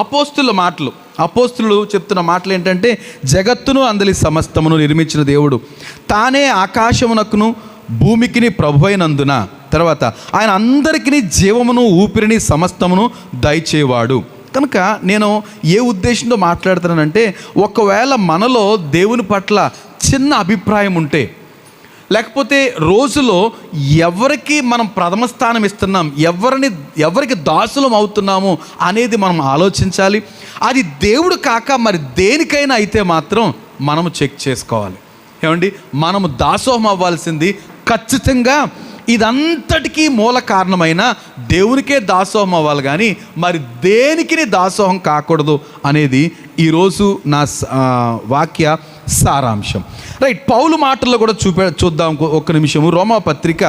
అపోస్తుల మాటలు. అపోస్తులు చెప్తున్న మాటలు ఏంటంటే, జగత్తును అందలి సమస్తమును నిర్మించిన దేవుడు తానే ఆకాశమునకును భూమికిని ప్రభు అయినందున, తర్వాత ఆయన అందరికీ జీవమును ఊపిరిని సమస్తమును దయచేవాడు. కనుక నేను ఏ ఉద్దేశంతో మాట్లాడుతున్నానంటే, ఒకవేళ మనలో దేవుని పట్ల చిన్న అభిప్రాయం ఉంటే, లేకపోతే రోజులో ఎవరికి మనం ప్రథమ స్థానం ఇస్తున్నాం, ఎవరికి దాసులం అవుతున్నాము అనేది మనం ఆలోచించాలి. అది దేవుడు కాక మరి దేనికైనా అయితే మాత్రం మనము చెక్ చేసుకోవాలి. ఏమండి, మనము దాసోహం అవ్వాల్సింది ఖచ్చితంగా ఇదంతటికీ మూల కారణమైన దేవునికే దాసోహం అవ్వాలి, కానీ మరి దేనికి దాసోహం కాకూడదు అనేది ఈరోజు నా వాక్య సారాంశం. రైట్, పౌలు మాటల్లో కూడా చూద్దాం ఒక్క నిమిషము. రోమాపత్రిక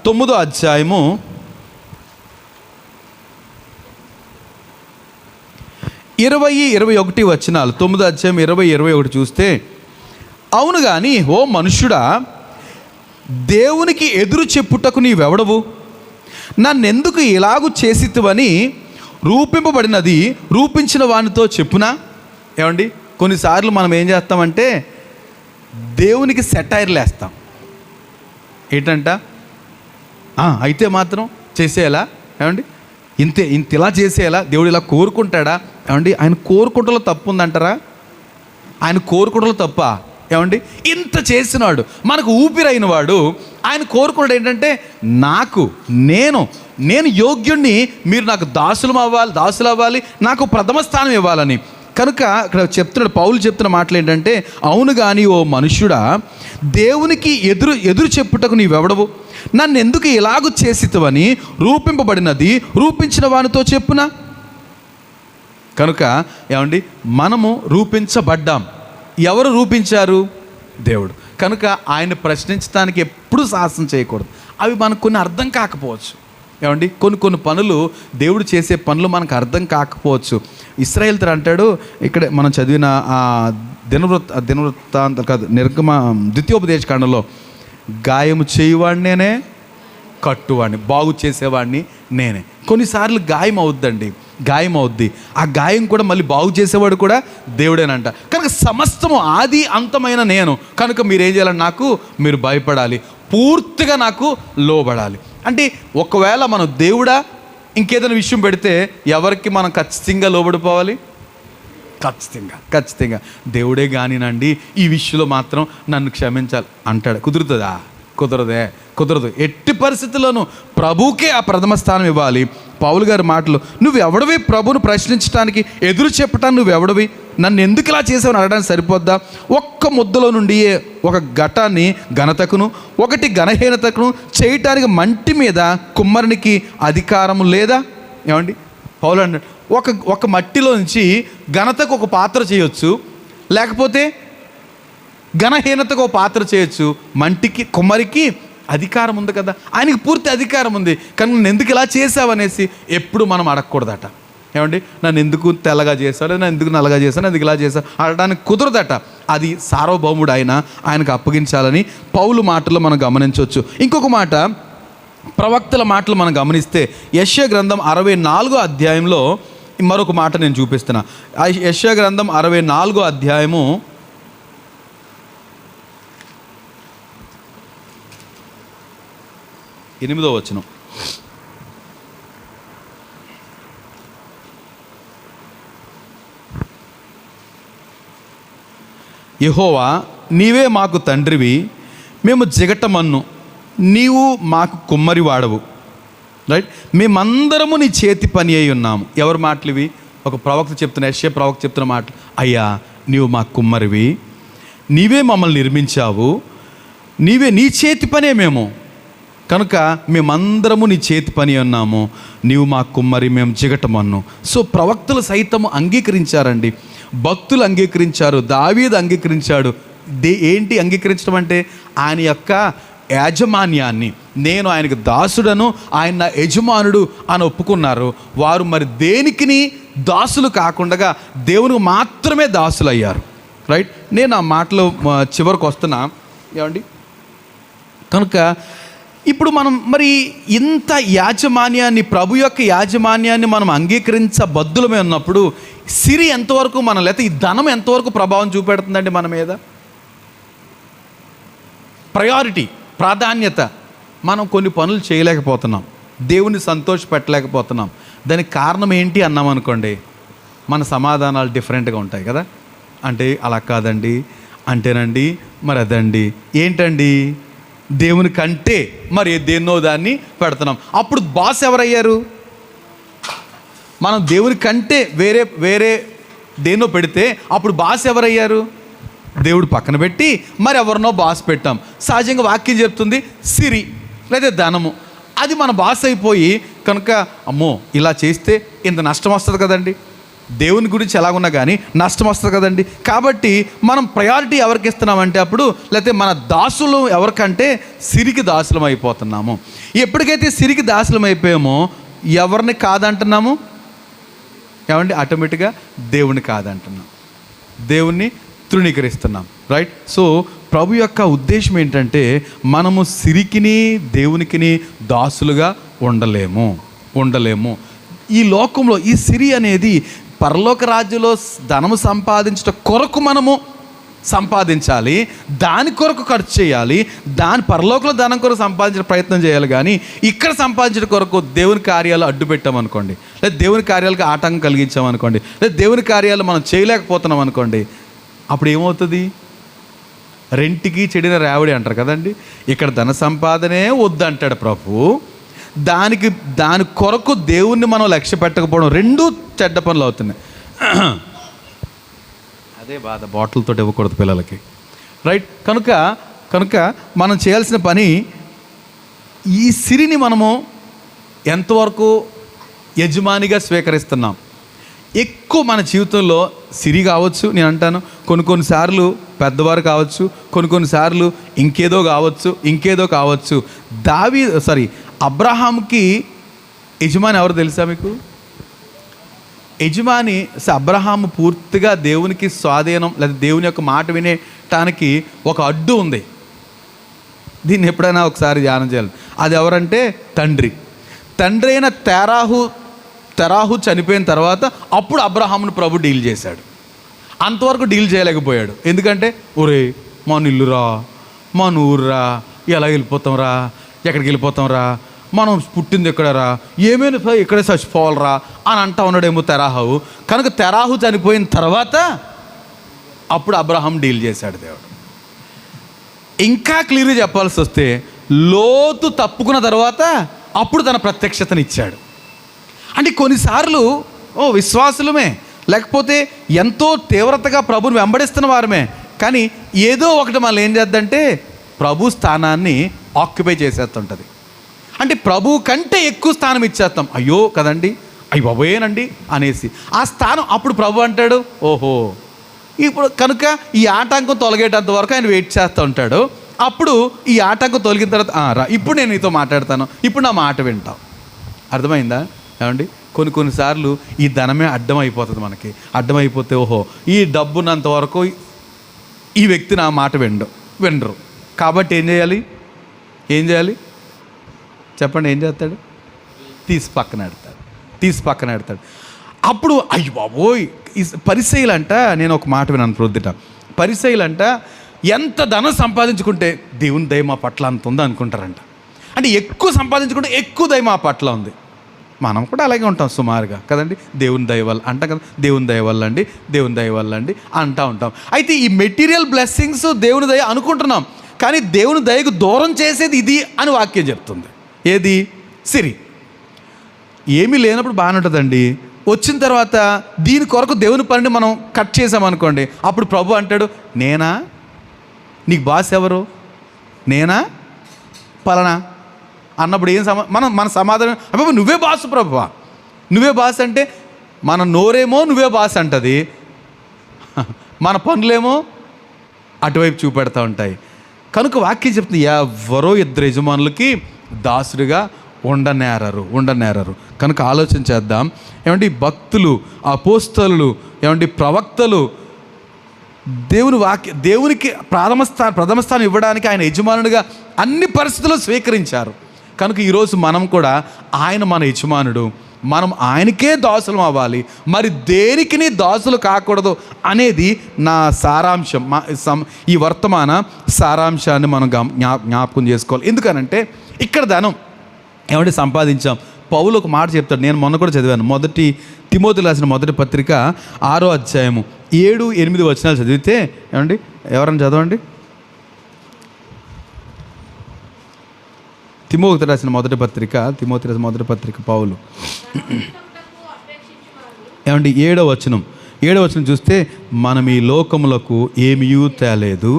9వ అధ్యాయము 20-21 వచనాలు. 9వ అధ్యాయం 20-21 చూస్తే, అవును కానీ ఓ మనుష్యుడా, దేవునికి ఎదురు చెప్పుటకు నీవెవడవు? నన్నెందుకు ఇలాగు చేసితివని రూపింపబడినది రూపించిన వానితో చెప్పునా? ఏమండి, కొన్నిసార్లు మనం ఏం చేస్తామంటే దేవునికి సెటైర్లు వేస్తాం. ఏంటంట, అయితే మాత్రం చేసేయాలా? ఏమండి, ఇంత ఇలా చేసేయాలా? దేవుడు ఇలా కోరుకుంటాడా? ఏమండి, ఆయన కోరుకుంటలో తప్పు ఉందంటారా? ఆయన కోరుకుంటలో తప్ప? ఏమండి, ఇంత చేసినాడు, మనకు ఊపిరైన వాడు, ఆయన కోరుకున్నాడు ఏంటంటే, నేను యోగ్యుణ్ణి, మీరు నాకు దాసులు అవ్వాలి, నాకు ప్రథమ స్థానం ఇవ్వాలని. కనుక ఇక్కడ చెప్తున్నాడు, పౌలు చెప్తున్న మాటలు ఏంటంటే, అవును కానీ ఓ మనుష్యుడా, దేవునికి ఎదురు చెప్పుటకు నీవెవడవు? నన్ను ఎందుకు ఇలాగూ చేసితవని రూపింపబడినది రూపించిన వానితో చెప్పునా? కనుక ఏమండి, మనము రూపించబడ్డాం. ఎవరు రూపించారు? దేవుడు. కనుక ఆయన ప్రశ్నించడానికి ఎప్పుడు సాహసం చేయకూడదు. అవి మనకు కొన్ని అర్థం కాకపోవచ్చు. ఏమండి, కొన్ని పనులు, దేవుడు చేసే పనులు మనకు అర్థం కాకపోవచ్చు. ఇశ్రాయేలుతో అంటాడు, ఇక్కడ మనం చదివిన దినవృత్తాంతం కాదు, ద్వితీయోపదేశ కాండంలో, గాయము చేయువాడిని నేనే, కట్టువాడిని, బాగు చేసేవాడిని నేనే. కొన్నిసార్లు గాయం అవుద్ది. ఆ గాయం కూడా మళ్ళీ బాగు చేసేవాడు కూడా దేవుడేనంట. కనుక సమస్తము ఆది అంతమైన నేను. కనుక మీరు ఏం చేయాలని, మీరు భయపడాలి, పూర్తిగా నాకు లోబడాలి. అంటే ఒకవేళ మనం దేవుడా ఇంకేదైనా విషయం పెడితే ఎవరికి మనం ఖచ్చితంగా లోబడిపోవాలి? ఖచ్చితంగా దేవుడే కానినండి, ఈ విషయంలో మాత్రం నన్ను క్షమించాలి అంటాడు. కుదురుతుందా? కుదరదు. ఎట్టి పరిస్థితుల్లోనూ ప్రభువుకే ఆ ప్రథమ స్థానం ఇవ్వాలి. పౌలు గారి మాటలు, నువ్వు ఎవడవి ప్రభువును ప్రశ్నించడానికి, ఎదురు చెప్పటానికి నువ్వెవడవి? నన్ను ఎందుకు ఇలా చేసావని అడగడానికి సరిపోద్దా? ఒక్క ముద్దలో నుండి ఒక ఘటాన్ని ఘనతకును ఒకటి ఘనహీనతకును చేయటానికి మంటి మీద కుమ్మరునికి అధికారము లేదా? ఏమండి, పౌలు అన్నాడు, ఒక మట్టిలో నుంచి ఘనతకు ఒక పాత్ర చేయొచ్చు, లేకపోతే ఘనహీనతకు ఒక పాత్ర చేయొచ్చు. మంటికి కుమ్మరికి అధికారం ఉంది కదా, ఆయనకి పూర్తి అధికారం ఉంది. కానీ నన్ను ఎందుకు ఇలా చేసావనేసి ఎప్పుడు మనం అడగకూడదట. ఏమండి, నన్ను ఎందుకు తెల్లగా చేశావు, నన్ను ఎందుకు నల్లగా చేశాను, ఎందుకు ఇలా చేశావు అనడానికి కుదరదట. అది సార్వభౌముడు ఆయనకు అప్పగించాలని పౌలు మాటల్లో మనం గమనించవచ్చు. ఇంకొక మాట, ప్రవక్తల మాటలు మనం గమనిస్తే, యెషయా గ్రంథం 64వ అధ్యాయంలో మరొక మాట నేను చూపిస్తున్నా. యెషయా గ్రంథం 64వ అధ్యాయము 8వ వచనం. యెహోవా, నీవే మాకు తండ్రివి, మేము జిగటమన్ను, నీవు మాకు కుమ్మరి వాడవు. రైట్. మేమందరము నీ చేతి పని అయి ఉన్నాము. ఎవరి మాటలు ఇవి? ఒక ప్రవక్త చెప్తున్న, యెషయా ప్రవక్త చెప్తున్న మాటలు. అయ్యా, నీవు మా కుమ్మరివి, నీవే మమ్మల్ని నిర్మించావు, నీ చేతి పనే మేము, కనుక మేమందరము నీ చేతి పని ఉన్నాము, నీవు మా కుమ్మరి, మేము జిగటమన్ను. సో ప్రవక్తలు సైతము అంగీకరించారండి, భక్తులు అంగీకరించారు, దావీదు అంగీకరించాడు. ఏంటి అంగీకరించడం అంటే? ఆయన యొక్క యాజమాన్యాన్ని, నేను ఆయనకు దాసుడను, ఆయన నా యజమానుడు అని ఒప్పుకున్నారు. వారు మరి దేనికిని దాసులు కాకుండా దేవునికి మాత్రమే దాసులు అయ్యారు. రైట్. నేను ఆ మాటలు చివరికి వస్తున్నా ఏమండి. కనుక ఇప్పుడు మనం మరి ఇంత యాజమాన్యాన్ని, ప్రభు యొక్క యాజమాన్యాన్ని మనం అంగీకరించబద్దులమే ఉన్నప్పుడు సిరి ఎంతవరకు మనం, లేకపోతే ఈ ధనం ఎంతవరకు ప్రభావం చూపెడుతుందండి మన మీద? ప్రయారిటీ, ప్రాధాన్యత. మనం కొన్ని పనులు చేయలేకపోతున్నాం, దేవుని సంతోషపెట్టలేకపోతున్నాం. దానికి కారణం ఏంటి అన్నాం అనుకోండి, మన సమాధానాలు డిఫరెంట్గా ఉంటాయి కదా. అంటే అలా కాదండి, అంటేనండి, మరి అదండి, ఏంటండి, దేవుని కంటే మరి దేన్నో దాన్ని పెడుతున్నాం. అప్పుడు బాస్ ఎవరయ్యారు? మనం దేవుని కంటే వేరే దేన్నో పెడితే అప్పుడు బాస్ ఎవరయ్యారు? దేవుడు పక్కన పెట్టి మరి ఎవరినో బాస్ పెట్టాం. సహజంగా వాక్యం చెప్తుంది సిరి లేదా ధనము, అది మన బాస్ అయిపోయి, కనుక అమ్మో ఇలా చేస్తే ఇంత నష్టం వస్తుంది కదండి, దేవుని గురించి ఎలాగున్నా కానీ నష్టం వస్తుంది కదండి. కాబట్టి మనం ప్రయారిటీ ఎవరికి ఇస్తున్నామంటే అప్పుడు, లేకపోతే మన దాసులు ఎవరికంటే సిరికి దాసులం అయిపోతున్నాము. ఎప్పటికైతే సిరికి దాసులం అయిపోయామో ఎవరిని కాదంటున్నాము ఏమండి? ఆటోమేటిక్గా దేవుని కాదంటున్నాం, దేవుణ్ణి తృణీకరిస్తున్నాం. రైట్. సో ప్రభు యొక్క ఉద్దేశం ఏంటంటే మనము సిరికిని దేవునికిని దాసులుగా ఉండలేము. ఈ లోకంలో ఈ సిరి అనేది పరలోక రాజ్యంలో ధనము సంపాదించడం కొరకు మనము సంపాదించాలి, దాని కొరకు ఖర్చు చేయాలి, దాని పరలోకంలో ధనం కొరకు సంపాదించే ప్రయత్నం చేయాలి. కానీ ఇక్కడ సంపాదించడం కొరకు దేవుని కార్యాలు అడ్డు పెట్టామనుకోండి, లేదా దేవుని కార్యాలకు ఆటంకం కలిగించామనుకోండి, లేదా దేవుని కార్యాలు మనం చేయలేకపోతున్నాం అనుకోండి, అప్పుడు ఏమవుతుంది? రెంటికి చెడిన రావిడి అంటారు కదండి. ఇక్కడ ధన సంపాదనే వద్దంటాడు ప్రభు, దాని కొరకు దేవుణ్ణి మనం లక్ష్య పెట్టకపోవడం, రెండూ చెడ్డ పనులు అవుతున్నాయి. అదే బాధ, బాటిల్తో ఇవ్వకూడదు పిల్లలకి. రైట్. కనుక మనం చేయాల్సిన పని, ఈ సిరిని మనము ఎంతవరకు యజమానిగా స్వీకరిస్తున్నాం. ఎక్కువ మన జీవితంలో సిరి కావచ్చు, నేను అంటాను కొన్నిసార్లు పెద్దవారు కావచ్చు, కొన్నిసార్లు ఇంకేదో కావచ్చు. అబ్రహాంకి యజమాని ఎవరు తెలుసా మీకు? యజమాని అబ్రహాము పూర్తిగా దేవునికి స్వాధీనం, లేదా దేవుని యొక్క మాట వినేటానికి ఒక అడ్డు ఉంది. దీన్ని ఎప్పుడైనా ఒకసారి ధ్యానం చేయాలి. అది ఎవరంటే తండ్రి అయిన తెరాహు చనిపోయిన తర్వాత అప్పుడు అబ్రహామును ప్రభు డీల్ చేశాడు. అంతవరకు డీల్ చేయలేకపోయాడు. ఎందుకంటే ఒరే మన ఇల్లురా, మన ఊర్రా, ఎలా వెళ్ళిపోతాంరా, ఎక్కడికి వెళ్ళిపోతాంరా, మనం పుట్టింది ఎక్కడరా, ఏమైనా ఇక్కడే చచ్చిపోవాలరా అని అంటా ఉన్నాడేమో తెరాహు. కనుక తెరాహు చనిపోయిన తర్వాత అప్పుడు అబ్రహాం డీల్ చేశాడు దేవుడు. ఇంకా క్లియర్గా చెప్పాల్సి వస్తే లోతు తప్పుకున్న తర్వాత అప్పుడు తన ప్రత్యక్షతను ఇచ్చాడు. అంటే కొన్నిసార్లు విశ్వాసులమే, లేకపోతే ఎంతో తీవ్రతగా ప్రభుని వెంబడిస్తున్న వారమే, కానీ ఏదో ఒకటి మనం ఏం చేద్దంటే ప్రభు స్థానాన్ని ఆక్యుపై చేసేస్తుంటుంది. అంటే ప్రభు కంటే ఎక్కువ స్థానం ఇచ్చేస్తాం. అయ్యో కదండి, అయ్యి బాబోయేనండి అనేసి ఆ స్థానం. అప్పుడు ప్రభు అంటాడు, ఓహో ఇప్పుడు కనుక ఈ ఆటంకం తొలగేటంత వరకు ఆయన వెయిట్ చేస్తూ ఉంటాడు. అప్పుడు ఈ ఆటంకం తొలగిన తర్వాత రా, ఇప్పుడు నేను నీతో మాట్లాడతాను, ఇప్పుడు నా మాట వింటావు. అర్థమైందా ఏమండి? కొన్నిసార్లు ఈ ధనమే అడ్డం అయిపోతుంది మనకి. అడ్డమైపోతే ఓహో ఈ డబ్బున్నంత వరకు ఈ వ్యక్తి నా మాట వినరు. కాబట్టి ఏం చేయాలి చెప్పండి? ఏం చేస్తాడు? తీసి పక్కన పెడతాడు. అప్పుడు అయ్యో బాబోయ్, ఈ పరిసయ్యులంట, నేను ఒక మాట విన్నాను ప్రొద్దుట, పరిసయ్యులంట ఎంత ధనం సంపాదించుకుంటే దేవుని దయ మా పట్ల అంత ఉంది అనుకుంటారంట. అంటే ఎక్కువ సంపాదించుకుంటే ఎక్కువ దయ మా పట్ల ఉంది. మనం కూడా అలాగే ఉంటాం సుమారుగా కదండి. దేవుని దయ వల్ల అంటాం కదా, దేవుని దయ వల్ల అండి అంటూ ఉంటాం. అయితే ఈ మెటీరియల్ బ్లెస్సింగ్స్ దేవుని దయ అనుకుంటున్నాం, కానీ దేవుని దయకు దూరం చేసేది ఇది అని వాక్యం చెప్తుంది. ఏది? సిరి. ఏమీ లేనప్పుడు బాగానే ఉంటుందండి. వచ్చిన తర్వాత దీని కొరకు దేవుని పనిని మనం కట్ చేసామనుకోండి, అప్పుడు ప్రభు అంటాడు, నేనా నీకు బాస్ ఎవరు, నేనా పలానా అన్నప్పుడు ఏం మన సమాధానం, అబ్బాబా నువ్వే బాసు ప్రభువా, నువ్వే బాస్ అంటే మన నోరేమో నువ్వే బాస్ అంటది, మన పనులేమో అటువైపు చూపెడతా ఉంటాయి. కనుక వాక్యం చెప్తుంది, ఎవరో ఇద్దరు యజమానులకి దాసుడిగా ఉండనేరరు. కనుక ఆలోచన చేద్దాం. ఏమంటే భక్తులు, అపోస్తలులు, ఏమంటే ప్రవక్తలు దేవునికి ప్రథమ స్థానం ఇవ్వడానికి ఆయన యజమానుడిగా అన్ని పరిస్థితుల్లో స్వీకరించారు. కనుక ఈరోజు మనం కూడా ఆయన మన యజమానుడు, మనం ఆయనకే దాసులం అవ్వాలి. మరి దేనికి దాసులు కాకూడదు అనేది నా సారాంశం. ఈ వర్తమాన సారాంశాన్ని మనం జ్ఞాపకం చేసుకోవాలి. ఎందుకనంటే ఇక్కడ ధనం ఏమంటే సంపాదించాం. పౌలు ఒక మాట చెప్తాడు, నేను మొన్న కూడా చదివాను. మొదటి తిమోతికి రాసిన మొదటి పత్రిక 6వ అధ్యాయము 7-8 వచనాలు చదివితే, ఏమండి ఎవరైనా చదవండి. తిమోతి రాసిన మొదటి పత్రిక పౌలు ఏమండి 7వ వచనం చూస్తే, మనం ఈ లోకములకు ఏమీయూ తేలేదు,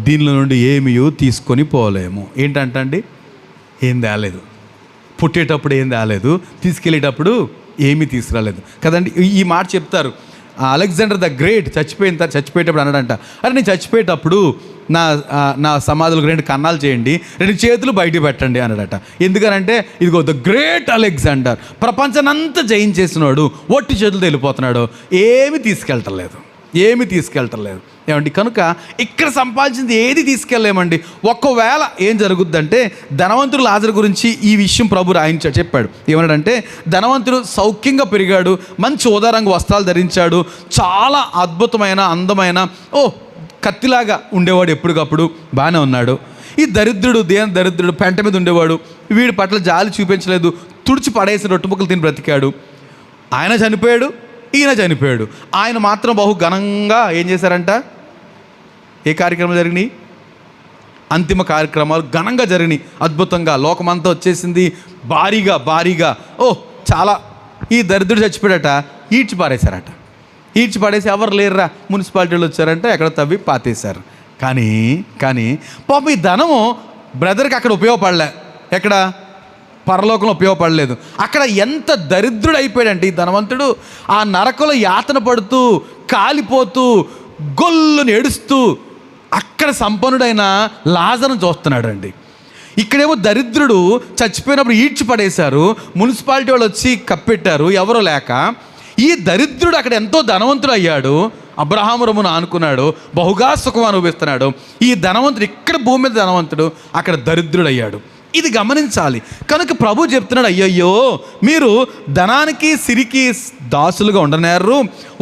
దీనిలో నుండి ఏమీయూ తీసుకొని పోలేము. ఏంటంటండి, ఏం తేలేదు. పుట్టేటప్పుడు ఏం తేలేదు, తీసుకెళ్ళేటప్పుడు ఏమీ తీసుకురాలేదు కదండి. ఈ మాట చెప్తారు. అలెగ్జాండర్ ద గ్రేట్ చచ్చిపోయేటప్పుడు అన్నాడంట, అరే నేను చచ్చిపోయేటప్పుడు నా సమాధులకు 2 కన్నాలు చేయండి, 2 చేతులు బయట పెట్టండి అన్నాడట. ఎందుకనంటే ఇదిగో ద గ్రేట్ అలెగ్జాండర్ ప్రపంచానంతా జయించేసినాడు, ఒట్టి చేతులతో వెళ్ళిపోతున్నాడు, ఏమీ తీసుకెళ్ళటలేదు. ఏమండి కనుక ఇక్కడ సంపాదించింది ఏది తీసుకెళ్ళలేమండి. ఒకవేళ ఏం జరుగుద్దంటే, ధనవంతుడు లాజరు గురించి ఈ విషయం ప్రభు చెప్పాడు. ఏమన్నాడంటే, ధనవంతుడు సౌఖ్యంగా పెరిగాడు, మంచి ఊదారంగు వస్త్రాలు ధరించాడు, చాలా అద్భుతమైన అందమైన కత్తిలాగా ఉండేవాడు, ఎప్పటికప్పుడు బాగానే ఉన్నాడు. ఈ దరిద్రుడు పెంట మీద ఉండేవాడు, వీడి పట్ల జాలి చూపించలేదు, తుడిచి పడేసిన రొట్టె ముక్కలు తిని బ్రతికాడు. ఆయన చనిపోయాడు, ఈయన చనిపోయాడు. ఆయన మాత్రం బహు ఘనంగా ఏం చేశారంట, ఏ కార్యక్రమాలు జరిగినాయి, అంతిమ కార్యక్రమాలు ఘనంగా జరిగినాయి, అద్భుతంగా. లోకమంతా వచ్చేసింది, భారీగా చాలా. ఈ దరిద్రుడు చచ్చిపోయాడట, ఈడ్చి పాడేసి ఎవరు లేరురా, మున్సిపాలిటీలు వచ్చారంటే ఎక్కడ తవ్వి పాతేశారు. కానీ పాపం ఈ ధనము బ్రదర్కి అక్కడ ఉపయోగపడలే, ఎక్కడ పరలోకంలో ఉపయోగపడలేదు. అక్కడ ఎంత దరిద్రుడు అయిపోయాడంటే ఈ ధనవంతుడు, ఆ నరకంలో యాతన పడుతూ, కాలిపోతూ, గొల్లుని ఏడుస్తూ అక్కడ సంపన్నుడైన లాజరును చూస్తున్నాడు అండి. ఇక్కడేమో దరిద్రుడు చచ్చిపోయినప్పుడు ఈడ్చి పడేశారు, మున్సిపాలిటీ వాళ్ళు వచ్చి కప్పెట్టారు ఎవరో లేక. ఈ దరిద్రుడు అక్కడ ఎంతో ధనవంతుడు అయ్యాడు, అబ్రహాము రొమ్మును ఆనుకున్నాడు, బహుగా సుఖం అనుభవిస్తున్నాడు. ఈ ధనవంతుడు ఇక్కడ భూమి మీద ధనవంతుడు, అక్కడ దరిద్రుడు అయ్యాడు. ఇది గమనించాలి. కనుక ప్రభు చెప్తున్నాడు, అయ్యయ్యో మీరు ధనానికి సిరికి దాసులుగా ఉండనేరు.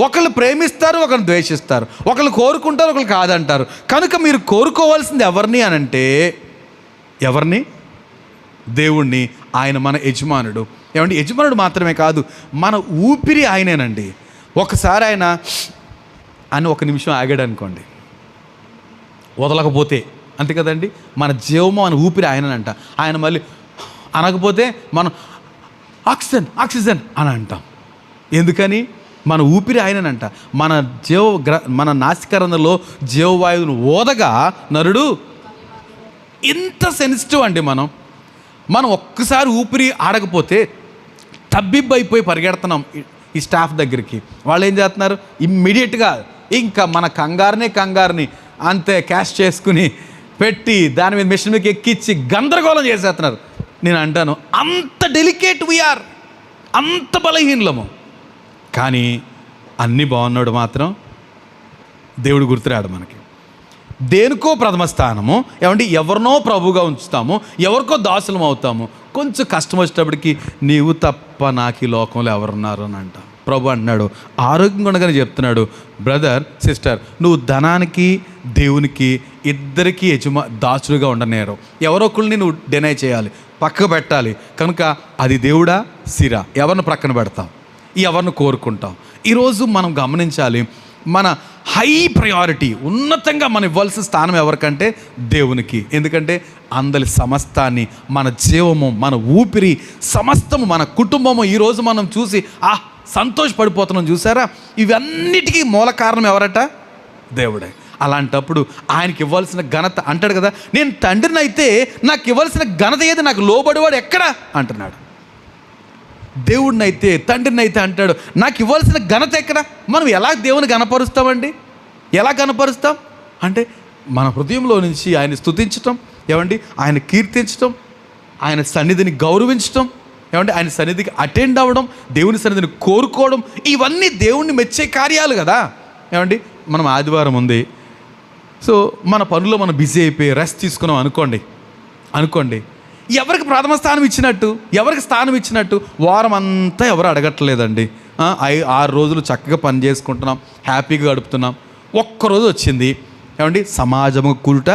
ఒకళ్ళు ప్రేమిస్తారు, ఒకరిని ద్వేషిస్తారు, ఒకళ్ళు కోరుకుంటారు, ఒకళ్ళు కాదంటారు. కనుక మీరు కోరుకోవాల్సింది ఎవరిని అనంటే, ఎవరిని? దేవుణ్ణి. ఆయన మన యజమానుడు. ఏమంటే యజమానుడు మాత్రమే కాదు, మన ఊపిరి ఆయనేనండి. ఒకసారి ఆయన అని 1 నిమిషం ఆగాడు అనుకోండి, వదలకపోతే అంతే కదండి, మన జీవము మన ఊపిరి ఆయనంట. ఆయన మళ్ళీ అనకపోతే మనం ఆక్సిజన్ అని అంటాం. ఎందుకని? మన ఊపిరి ఆయనంట. మన నాసికరంలో జీవవాయువును ఓదగా నరుడు. ఇంత సెన్సిటివ్ అండి మనం ఒక్కసారి ఊపిరి ఆడకపోతే తబ్బిబ్బైపోయి పరిగెడుతున్నాం ఈ స్టాఫ్ దగ్గరికి. వాళ్ళు ఏం చేస్తున్నారు, ఇమ్మీడియట్గా ఇంకా మన కంగారుని అంతే క్యాష్ చేసుకుని పెట్టి దాని మీద మిషన్ మీదకి ఎక్కించి గందరగోళం చేసేస్తున్నారు. నేను అంటాను, అంత డెలికేట్ వీఆర్, అంత బలహీనలము. కానీ అన్నీ బాగున్నాడు మాత్రం దేవుడు గుర్తురాడు మనకి. దేనికో ప్రథమ స్థానము, ఏమంటే ఎవరినో ప్రభువుగా ఉంచుతాము, ఎవరికో దాసులం అవుతాము. కొంచెం కష్టం వచ్చేటప్పటికి నీవు తప్ప నాకు ఈ లోకంలో ఎవరున్నారు అని అంట. ప్రభు అంటున్నాడు, ఆరోగ్యంగా ఉండగానే చెప్తున్నాడు, బ్రదర్ సిస్టర్, నువ్వు ధనానికి దేవునికి ఇద్దరికీ దాసులుగా ఉండనేరు. ఎవరో ఒకరిని నువ్వు డినై చేయాలి, పక్కకు పెట్టాలి. కనుక అది దేవుడా సిరా, ఎవరిని ప్రక్కన పెడతావు, ఎవరిని కోరుకుంటావు? ఈరోజు మనం గమనించాలి, మన హై ప్రయారిటీ, ఉన్నతంగా మనం ఇవ్వాల్సిన స్థానం ఎవరికంటే దేవునికి. ఎందుకంటే అందరి సమస్తాన్ని, మన జీవము, మన ఊపిరి, సమస్తము, మన కుటుంబము ఈరోజు మనం చూసి సంతోషపడిపోతున్నాం చూసారా, ఇవన్నిటికీ మూల కారణం ఎవరట? దేవుడే. అలాంటప్పుడు ఆయనకి ఇవ్వాల్సిన ఘనత, అంటాడు కదా, నేను తండ్రిని అయితే నాకు ఇవ్వాల్సిన ఘనత ఏది, నాకు లోబడివాడు ఎక్కడా అంటున్నాడు. దేవుడిని అయితే, తండ్రిని అయితే అంటాడు, నాకు ఇవ్వాల్సిన ఘనత ఎక్కడ? మనం ఎలా దేవుని గణపరుస్తామండి? ఎలా గణపరుస్తాం అంటే మన హృదయంలో నుంచి ఆయన స్తుతించటం, ఏమండి, ఆయన కీర్తించటం, ఆయన సన్నిధిని గౌరవించటం, ఏమంటే ఆయన సన్నిధికి అటెండ్ అవ్వడం, దేవుని సన్నిధిని కోరుకోవడం, ఇవన్నీ దేవుణ్ణి మెచ్చే కార్యాలు కదా. ఏమండి, మనం ఆదివారం ఉంది, సో మన పనుల్లో మనం బిజీ అయిపోయి రెస్ట్ తీసుకున్నాం అనుకోండి, ఎవరికి ప్రథమ స్థానం ఇచ్చినట్టు, ఎవరికి స్థానం ఇచ్చినట్టు? వారం అంతా ఎవరు అడగట్లేదండి. 6 రోజులు చక్కగా పని చేసుకుంటున్నాం, హ్యాపీగా గడుపుతున్నాం. ఒక్కరోజు వచ్చింది, ఏమండి, సమాజము కూడుట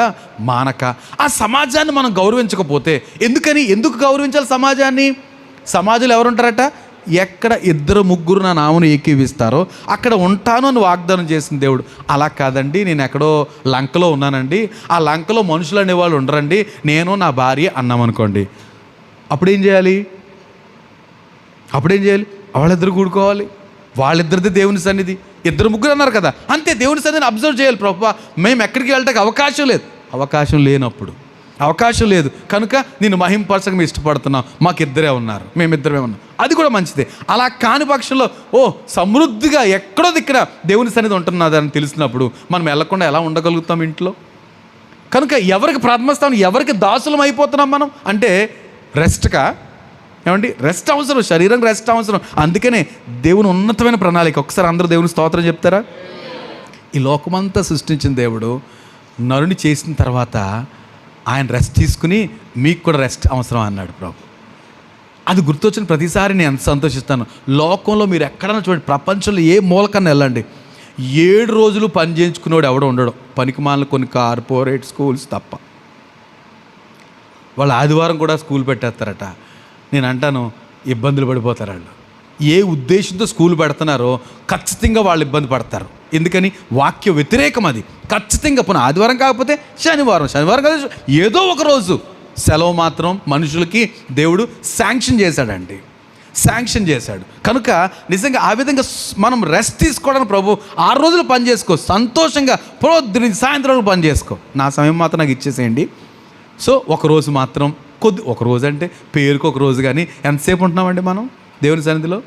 మానక. ఆ సమాజాన్ని మనం గౌరవించకపోతే ఎందుకు గౌరవించాలి సమాజాన్ని? సమాజంలో ఎవరుంటారట? ఎక్కడ 2-3 నా నామను ఏకీవిస్తారో అక్కడ ఉంటాను అని వాగ్దానం చేసిన దేవుడు. అలా కాదండి, నేను ఎక్కడో లంకలో ఉన్నానండి, ఆ లంకలో మనుషులు అనేవాళ్ళు ఉండరండి, నేను నా భార్య అన్నామనుకోండి, అప్పుడేం చేయాలి? వాళ్ళిద్దరు కూడుకోవాలి, వాళ్ళిద్దరిది దేవుని సన్నిధి. 2-3 అన్నారు కదా, అంతే. దేవుని సన్నిధిని అబ్జర్వ్ చేయాలి. ప్రభువా, మేము ఎక్కడికి వెళ్ళటానికి అవకాశం లేనప్పుడు, అవకాశం లేదు కనుక నేను మహింపరచక మేము ఇష్టపడుతున్నాం, మేమిద్దరే ఉన్నాం, అది కూడా మంచిదే. అలా కాని పక్షంలో సమృద్ధిగా ఎక్కడో దిక్కున దేవుని సన్నిధి ఉంటున్నదని తెలిసినప్పుడు మనం వెళ్ళకుండా ఎలా ఉండగలుగుతాం ఇంట్లో? కనుక ఎవరికి ప్రార్థిస్తాం, ఎవరికి దాసులం అయిపోతున్నాం మనం అంటే రెస్ట్కా? ఏమండి, రెస్ట్ అవసరం, శరీరం రెస్ట్ అవసరం. అందుకనే దేవుని ఉన్నతమైన ప్రణాళిక. ఒకసారి అందరూ దేవుని స్తోత్రం చెప్తారా? ఈ లోకమంతా సృష్టించిన దేవుడు నరుని చేసిన తర్వాత ఆయన రెస్ట్ తీసుకుని మీకు కూడా రెస్ట్ అవసరం అన్నాడు ప్రభు. అది గుర్తొచ్చిన ప్రతిసారి నేను ఎంత సంతోషిస్తాను. లోకంలో మీరు ఎక్కడన్నా చూడండి, ప్రపంచంలో ఏ మూలకన్నా వెళ్ళండి, 7 రోజులు పని చేయించుకునేవాడు ఎవడో ఉండడు, పనికిమాలిన కొన్ని కార్పొరేట్ స్కూల్స్ తప్ప. వాళ్ళు ఆదివారం కూడా స్కూల్ పెట్టేస్తారట. నేను అంటాను, ఇబ్బందులు పడిపోతారు వాళ్ళు. ఏ ఉద్దేశంతో స్కూల్ పెడుతున్నారో ఖచ్చితంగా వాళ్ళు ఇబ్బంది పడతారు. ఎందుకని? వాక్య వ్యతిరేకం అది. ఖచ్చితంగా పునః ఆదివారం కాకపోతే శనివారం కాదు, ఏదో ఒక రోజు సెలవు మాత్రం మనుషులకి దేవుడు శాంక్షన్ చేశాడు. కనుక నిజంగా ఆ విధంగా మనం రెస్ట్ తీసుకోవడానికి ప్రభు 6 రోజులు పని చేసుకో, సంతోషంగా పొద్దున సాయంత్రం పని చేసుకో, నా సమయం మాత్రం నాకు ఇచ్చేసేయండి. సో ఒకరోజు మాత్రం ఒక రోజు అంటే పేరుకు ఒక రోజు, కానీ ఎంతసేపు ఉంటున్నామండి మనం దేవుని సన్నిధిలో?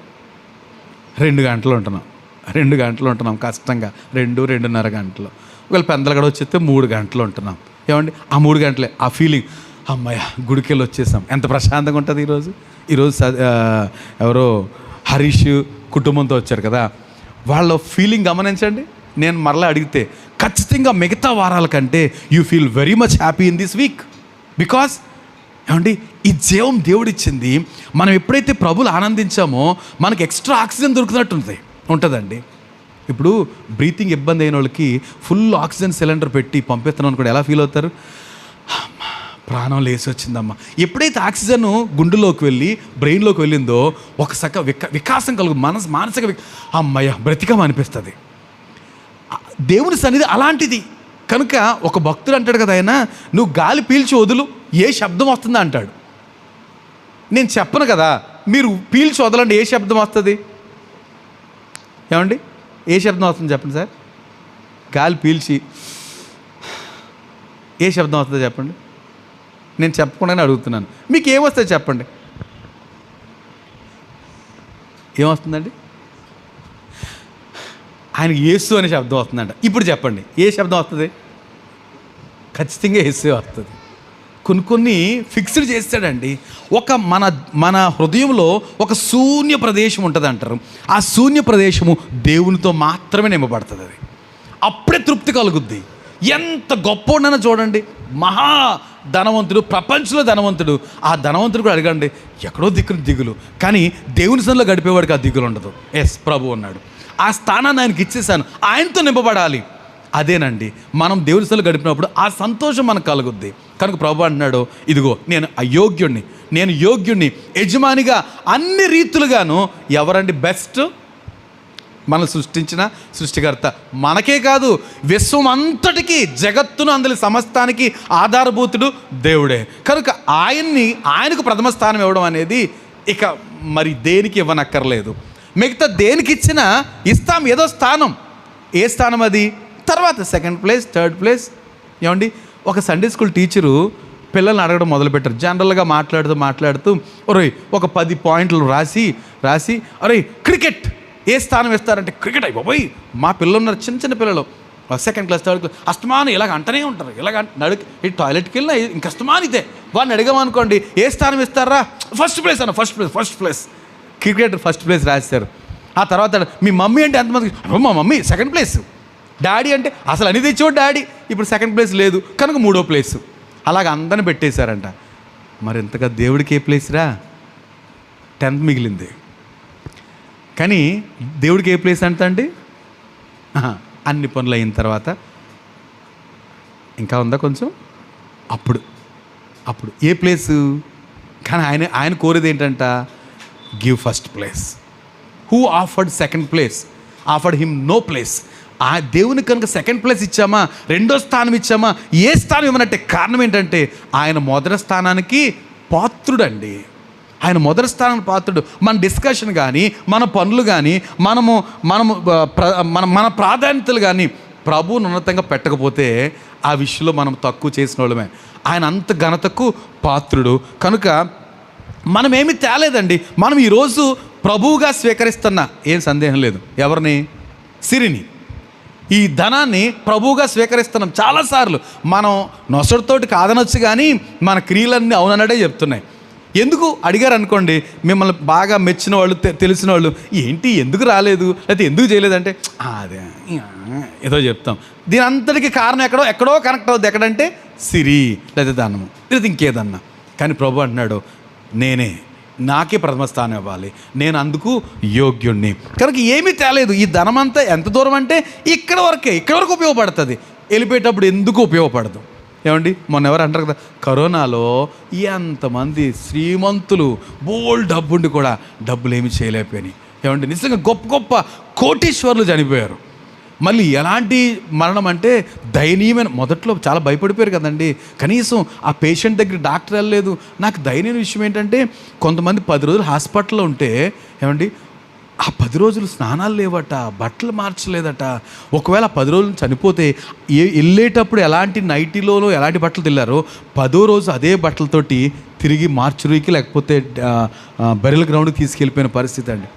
2 గంటలు ఉంటున్నాం కష్టంగా, 2-2.5 గంటలు. ఒకవేళ పెందలు కూడా వచ్చేస్తే 3 గంటలు ఉంటున్నాం. ఏమండి, ఆ 3 గంటలే ఆ ఫీలింగ్, అమ్మయ్య గుడికెళ్ళి వచ్చేసాం, ఎంత ప్రశాంతంగా ఉంటుంది. ఈరోజు ఎవరో హరీష్ కుటుంబంతో వచ్చారు కదా, వాళ్ళ ఫీలింగ్ గమనించండి. నేను మరలా అడిగితే ఖచ్చితంగా మిగతా వారాల కంటే you feel very much happy in this week. Because ఏమండి, ఈ జీవం దేవుడిచ్చింది. మనం ఎప్పుడైతే ప్రభులు ఆనందించామో మనకి ఎక్స్ట్రా ఆక్సిజన్ ఉంటుందండి. ఇప్పుడు బ్రీతింగ్ ఇబ్బంది అయిన వాళ్ళకి ఫుల్ ఆక్సిజన్ సిలిండర్ పెట్టి పంపిస్తున్నాం అనుకోండి, ఎలా ఫీల్ అవుతారు? ప్రాణం లేచి వచ్చిందమ్మా. ఎప్పుడైతే ఆక్సిజన్ గుండెలోకి వెళ్ళి బ్రెయిన్లోకి వెళ్ళిందో ఒక వికాసం కలుగు, మానసిక అమ్మయ్య బ్రతికం అనిపిస్తుంది. దేవుని సన్నిధి అలాంటిది. కనుక ఒక భక్తుడు అంటాడు కదా, ఆయన నువ్వు గాలి పీల్చి వదులు, ఏ శబ్దం వస్తుందా అంటాడు. నేను చెప్పను కదా, మీరు పీల్చి వదలండి, ఏ శబ్దం వస్తుంది? ఏమండి, ఏ శబ్దం వస్తుంది చెప్పండి సార్? గాలి పీల్చి ఏ శబ్దం వస్తుందో చెప్పండి. నేను చెప్పకుండానే అడుగుతున్నాను, మీకు ఏమొస్తుంది చెప్పండి. ఏమొస్తుందండి? ఆయనకి యేసు అనే శబ్దం వస్తుందంట. ఇప్పుడు చెప్పండి, ఏ శబ్దం వస్తుంది? ఖచ్చితంగా యేసు వస్తుంది. కొన్ని ఫిక్స్డ్ చేస్తాడండి. మన హృదయంలో ఒక శూన్య ప్రదేశం ఉంటుంది అంటారు. ఆ శూన్య ప్రదేశము దేవునితో మాత్రమే నింపబడుతుంది. అది అప్పుడే తృప్తి కలుగుద్ది. ఎంత గొప్పోడైనా చూడండి, మహా ధనవంతుడు, ప్రపంచంలో ధనవంతుడు, ఆ ధనవంతుడు కూడా అడగండి, ఎక్కడో దిగులు, కానీ దేవుని సన్నిధిలో గడిపేవాడికి ఆ దిగులు ఉండదు. ఎస్, ప్రభు ఉన్నాడు, ఆ స్థానాన్ని ఆయనకి ఇచ్చేసాను, ఆయనతో నింపబడాలి. అదేనండి మనం దేవుని సన్నిధిలో గడిపినప్పుడు ఆ సంతోషం మనకు కలుగుద్ది. కనుక ప్రభు అంటున్నాడు, ఇదిగో నేను అయోగ్యుణ్ణి, నేను యోగ్యుణ్ణి, యజమానిగా అన్ని రీతులుగాను ఎవరండి బెస్ట్? మనల్ని సృష్టించిన సృష్టికర్త. మనకే కాదు, విశ్వం అంతటికి, జగత్తును అందులో సమస్తానికి ఆధారభూతుడు దేవుడే. కనుక ఆయనకు ప్రథమ స్థానం ఇవ్వడం అనేది ఇక మరి దేనికి ఇవ్వనక్కర్లేదు. మిగతా దేనికి ఇచ్చినా ఇస్తాం ఏదో స్థానం. ఏ స్థానం అది? తర్వాత సెకండ్ ప్లేస్, థర్డ్ ప్లేస్. ఏమండి, ఒక సండే స్కూల్ టీచరు పిల్లల్ని అడగడం మొదలుపెట్టారు. జనరల్గా మాట్లాడుతూ ఒరే ఒక 10 పాయింట్లు రాసి అరే క్రికెట్ ఏ స్థానం ఇస్తారంటే క్రికెట్ అయిపోయి మా పిల్లలు ఉన్నారు, చిన్న పిల్లలు, సెకండ్ క్లాస్, థర్డ్ క్లాస్, అస్తమానం ఇలాగ అంటనే ఉంటారు. ఇలాగ ఈ టాయిలెట్కి వెళ్ళినా ఇంక అస్తమానం ఇదే. వాడిని అడిగామనుకోండి ఏ స్థానం ఇస్తారా, ఫస్ట్ ప్లేస్ అన్న, first place cricket first place రాశారు. ఆ తర్వాత మీ మమ్మీ అంటే ఎంతమంది, మా మమ్మీ సెకండ్ ప్లేస్, డాడీ అంటే అసలు అని తెచ్చేవాడు డాడీ, ఇప్పుడు సెకండ్ ప్లేస్ లేదు కనుక 3వ ప్లేసు. అలాగ అందరిని పెట్టేశారంట. మరి ఇంతగా దేవుడికి ఏ ప్లేస్ రా? 10th మిగిలింది. కానీ దేవుడికి ఏ ప్లేస్ అంట అండి? అన్ని పనులు అయిన తర్వాత ఇంకా ఉందా కొంచెం, అప్పుడు ఏ ప్లేసు? కానీ ఆయన కోరేది ఏంటంట? Give first place. Who offered second place? Offered him no place. ఆ దేవుని కనుక సెకండ్ ప్లేస్ ఇచ్చామా, 2వ స్థానం ఇచ్చామా, ఏ స్థానం ఇవ్వనంటే కారణం ఏంటంటే ఆయన మొదటి స్థానానికి పాత్రుడండి. ఆయన మొదటి స్థానానికి పాత్రుడు. మన డిస్కషన్ కానీ, మన పనులు కానీ, మన ప్రాధాన్యతలు కానీ ప్రభువును ఉన్నతంగా పెట్టకపోతే ఆ విషయంలో మనం తక్కువ చేసిన వాళ్ళమే. ఆయన అంత ఘనతకు పాత్రుడు. కనుక మనమేమి తేలేదండి. మనం ఈరోజు ప్రభువుగా స్వీకరిస్తున్నా ఏం సందేహం లేదు. ఎవరిని? సిరిని, ఈ ధనాన్ని ప్రభువుగా స్వీకరిస్తున్నాం. చాలాసార్లు మనం నొసటితోటి కాదనొచ్చు, కానీ మన క్రియలన్నీ అవునన్నడే చెప్తున్నాయి. ఎందుకు అడిగారు అనుకోండి, మిమ్మల్ని బాగా మెచ్చిన వాళ్ళు, తెలిసిన వాళ్ళు, ఏంటి ఎందుకు రాలేదు లేకపోతే ఎందుకు చేయలేదంటే అదే ఏదో చెప్తాం. దీని అంతటికి కారణం ఎక్కడో కనెక్ట్ అవుద్ది. ఎక్కడంటే సిరి లేదా ధనము లేదా ఇంకేదన్నా. కానీ ప్రభు అంటున్నాడు, నాకే ప్రథమ స్థానం ఇవ్వాలి, నేను అందుకు యోగ్యుణ్ణి. కనుక ఏమీ తేలేదు. ఈ ధనమంతా ఎంత దూరం అంటే ఇక్కడ వరకు ఉపయోగపడుతుంది, వెళ్ళిపోయేటప్పుడు ఎందుకు ఉపయోగపడదు. ఏమండి, మొన్న ఎవరు అంటారు కదా, కరోనాలో ఎంతమంది శ్రీమంతులు బోల్డ్ డబ్బుండి కూడా డబ్బులు ఏమి చేయలేకపోయినాయి. ఏమండి, నిజంగా గొప్ప కోటీశ్వరులు చనిపోయారు. మళ్ళీ ఎలాంటి మరణం అంటే దయనీయమైన, మొదట్లో చాలా భయపడిపోయారు కదండి. కనీసం ఆ పేషెంట్ దగ్గర డాక్టర్ వెళ్ళలేదు. నాకు దయనీయమైన విషయం ఏంటంటే, కొంతమంది 10 రోజులు హాస్పిటల్లో ఉంటే ఏమండి, ఆ 10 రోజులు స్నానాలు లేవట, బట్టలు మార్చలేదట. ఒకవేళ 10 రోజులు చనిపోతే వెళ్ళేటప్పుడు ఎలాంటి నైటీలోనో ఎలాంటి బట్టలు తెల్లారో 10వ రోజు అదే బట్టలతోటి తిరిగి మార్చురీకి లేకపోతే బెరిల్ గ్రౌండ్కి తీసుకెళ్ళిపోయిన పరిస్థితి అండి.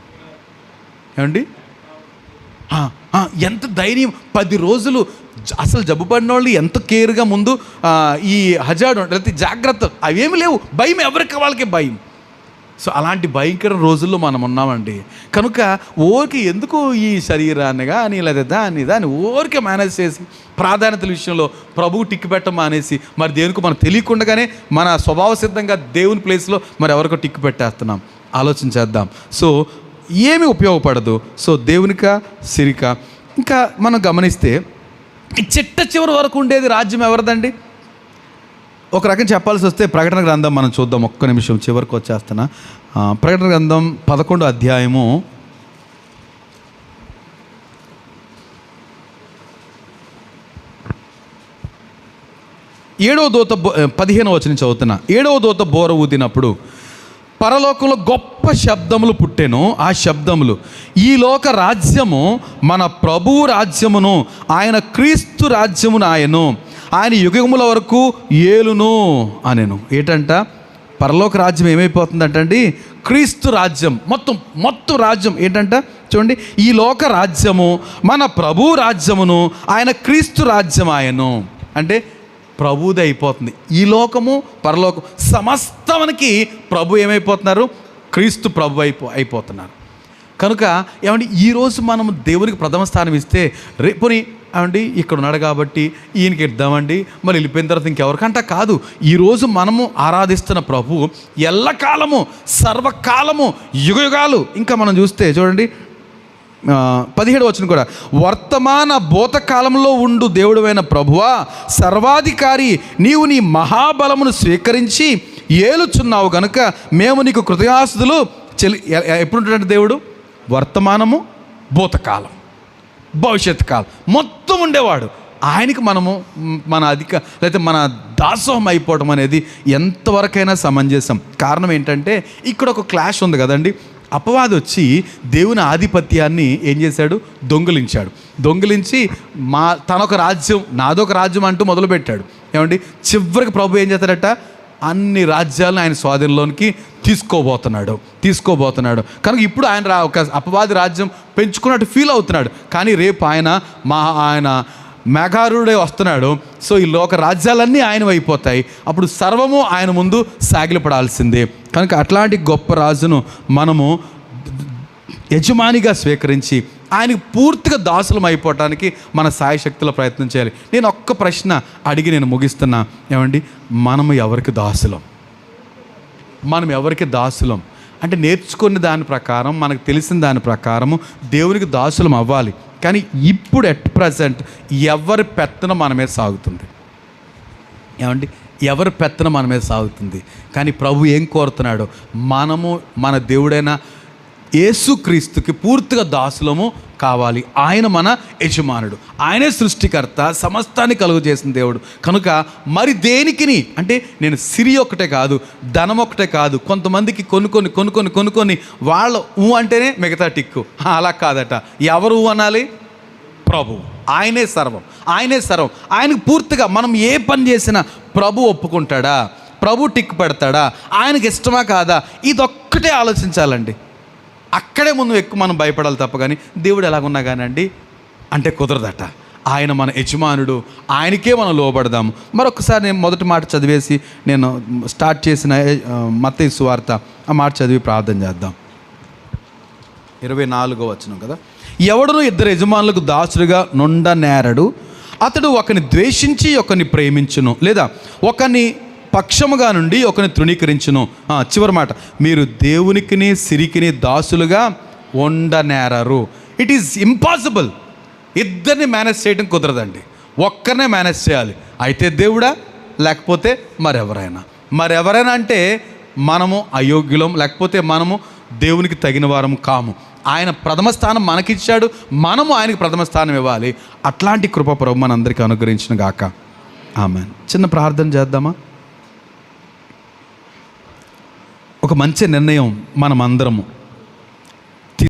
ఏమండి, ఎంత ధైర్యం. 10 రోజులు అసలు జబ్బు పడిన వాళ్ళు ఎంత కేర్గా ముందు ఈ హజార్డ్ లేకపోతే జాగ్రత్త అవేమి లేవు. భయం, ఎవరికి వాళ్ళకి భయం. సో అలాంటి భయంకర రోజుల్లో మనం ఉన్నామండి. కనుక ఊరికి ఎందుకు ఈ శరీరాన్ని కానీ లేదా దాన్ని ఊరికే మేనేజ్ చేసి ప్రాధాన్యతల విషయంలో ప్రభువు టిక్కు పెట్టడం మానేసి మరి దేవునికి మనం తెలియకుండానే మన స్వభావ సిద్ధంగా దేవుని ప్లేస్లో మరి ఎవరికో టిక్కు పెట్టేస్తున్నాం. ఆలోచించేద్దాం. సో ఏమి ఉపయోగపడదు. సో దేవునిక సిరిక. ఇంకా మనం గమనిస్తే ఈ చివరి వరకు ఉండేది రాజ్యం ఎవరిదండి? ఒక రకం చెప్పాల్సి వస్తే ప్రకటన గ్రంథం మనం చూద్దాం. ఒక్క నిమిషం చివరికి వచ్చేస్తున్నా. ప్రకటన గ్రంథం 11వ అధ్యాయము 7వ దూత 15వ వచనం చదువుతున్నా. 7వ దూత బోర ఊదినప్పుడు పరలోకంలో గొప్ప శబ్దములు పుట్టెను. ఆ శబ్దములు, ఈ లోక రాజ్యము మన ప్రభువు రాజ్యమును, ఆయన క్రీస్తు రాజ్యమును ఆయన యుగముల వరకు ఏలును అనెను. ఏంటంట? పరలోక రాజ్యం ఏమైపోతుందంటండి? క్రీస్తు రాజ్యం. మొత్తం రాజ్యం ఏంటంట చూడండి. ఈ లోక రాజ్యము మన ప్రభువు రాజ్యమును, ఆయన క్రీస్తు రాజ్యం అంటే ప్రభువుది అయిపోతుంది. ఈ లోకము పరలోకం సమస్తమునికి ప్రభు ఏమైపోతున్నారు? క్రీస్తు ప్రభు అయిపోతున్నారు. కనుక ఏమండి, ఈరోజు మనం దేవునికి ప్రథమ స్థానం ఇస్తే రేపుని ఏమండి ఇక్కడ ఉన్నాడు కాబట్టి ఈయనకి ఇద్దామండి, మరి వెళ్ళిపోయిన తర్వాత ఇంకెవరికంట కాదు. ఈరోజు మనము ఆరాధిస్తున్న ప్రభు ఎల్లకాలము, సర్వకాలము, యుగయుగాలు. ఇంకా మనం చూస్తే చూడండి 17వ వచనం కూడా, వర్తమాన భూతకాలంలో ఉండు దేవుడైన ప్రభువా, సర్వాధికారి, నీవు నీ మహాబలమును స్వీకరించి ఏలుచున్నావు కనుక మేము నీకు కృతజ్ఞతాస్తుతులు ఎప్పుడు ఉంటున్నట్టు దేవుడు వర్తమానము భూతకాలం, భవిష్యత్ కాలం మొత్తం ఉండేవాడు. ఆయనకి మనము లేకపోతే మన దాసోహం అయిపోవడం అనేది ఎంతవరకైనా సమంజసం. కారణం ఏంటంటే ఇక్కడ ఒక క్లాష్ ఉంది కదండి. అపవాది వచ్చి దేవుని ఆధిపత్యాన్ని ఏం చేశాడు? దొంగిలించి తనొక రాజ్యం, నాదొక రాజ్యం అంటూ మొదలుపెట్టాడు. ఏమండి, చివరికి ప్రభు ఏం చేస్తాడట? అన్ని రాజ్యాలను ఆయన స్వాధీనంలోనికి తీసుకోబోతున్నాడు. కనుక ఇప్పుడు ఆయన ఒక అపవాది రాజ్యం పెంచుకున్నట్టు ఫీల్ అవుతున్నాడు. కానీ రేపు ఆయన మేఘారుడే వస్తున్నాడు. సో ఈ లోక రాజ్యాలన్నీ ఆయన అయిపోతాయి. అప్పుడు సర్వము ఆయన ముందు సాగిలపడాల్సిందే. కనుక అట్లాంటి గొప్ప రాజును మనము యజమానిగా స్వీకరించి ఆయనకు పూర్తిగా దాసులం అయిపోవటానికి మన సాయశక్తిలో ప్రయత్నం చేయాలి. నేను ఒక్క ప్రశ్న అడిగి నేను ముగిస్తున్నా. ఏమండి, మనం ఎవరికి దాసులం అంటే నేర్చుకున్న దాని ప్రకారం, మనకు తెలిసిన దాని ప్రకారము దేవునికి దాసులం అవ్వాలి. కానీ ఇప్పుడు ఎట్ ప్రజెంట్ ఎవరి పెత్తనం మన మీద సాగుతుంది? ఏమండి, ఎవరి పెత్తనం మన మీద సాగుతుంది? కానీ ప్రభు ఏం కోరుతున్నాడో, మనము మన దేవుడైన యేసుక్రీస్తుకి పూర్తిగా దాసులము కావాలి. ఆయన మన యజమానుడు, ఆయనే సృష్టికర్త, సమస్తాన్ని కలుగు చేసిన దేవుడు. కనుక మరి దేనికిని అంటే నేను సిరి ఒకటే కాదు, ధనం ఒకటే కాదు, కొంతమందికి కొనుక్కొని వాళ్ళ అంటేనే మిగతా టిక్కు. అలా కాదట. ఎవరు అనాలి? ప్రభు. ఆయనే సర్వం. ఆయనకు పూర్తిగా మనం ఏ పని చేసినా ప్రభు ఒప్పుకుంటాడా? ప్రభు టిక్కు పెడతాడా? ఆయనకి ఇష్టమా కాదా? ఇదొక్కటే ఆలోచించాలండి. అక్కడే ముందు ఎక్కువ మనం భయపడాలి తప్ప కానీ దేవుడు ఎలాగున్నా కానండి అంటే కుదరదట. ఆయన మన యజమానుడు, ఆయనకే మనం లోబడదాము. మరొకసారి నేను మొదటి మాట చదివేసి నేను స్టార్ట్ చేసిన మత్తయి సువార్త ఆ మాట చదివి ప్రార్థన చేద్దాం. 24వ వచనం కదా. ఎవడును 2 యజమానులకు దాసుడుగా నుండనేరడు. అతడు ఒకని ద్వేషించి ఒకని ప్రేమించును, లేదా ఒకని పక్షముగా నుండి ఒకని తృణీకరించును. చివరి మాట, మీరు దేవునికిని సిరికిని దాసులుగా ఉండనేరరు. It is impossible. ఇద్దరిని మేనేజ్ చేయడం కుదరదండి. ఒక్కరినే మేనేజ్ చేయాలి. అయితే దేవుడా, లేకపోతే మరెవరైనా అంటే మనము అయోగ్యులం, లేకపోతే మనము దేవునికి తగిన వారం కాము. ఆయన ప్రథమ స్థానం మనకిచ్చాడు, మనము ఆయనకి ప్రథమ స్థానం ఇవ్వాలి. అట్లాంటి కృప ప్రభు మనందరికీ అనుగ్రహించిన గాక. ఆమేన్. చిన్న ప్రార్థన చేద్దామా? ఒక మంచి నిర్ణయం మనమందరము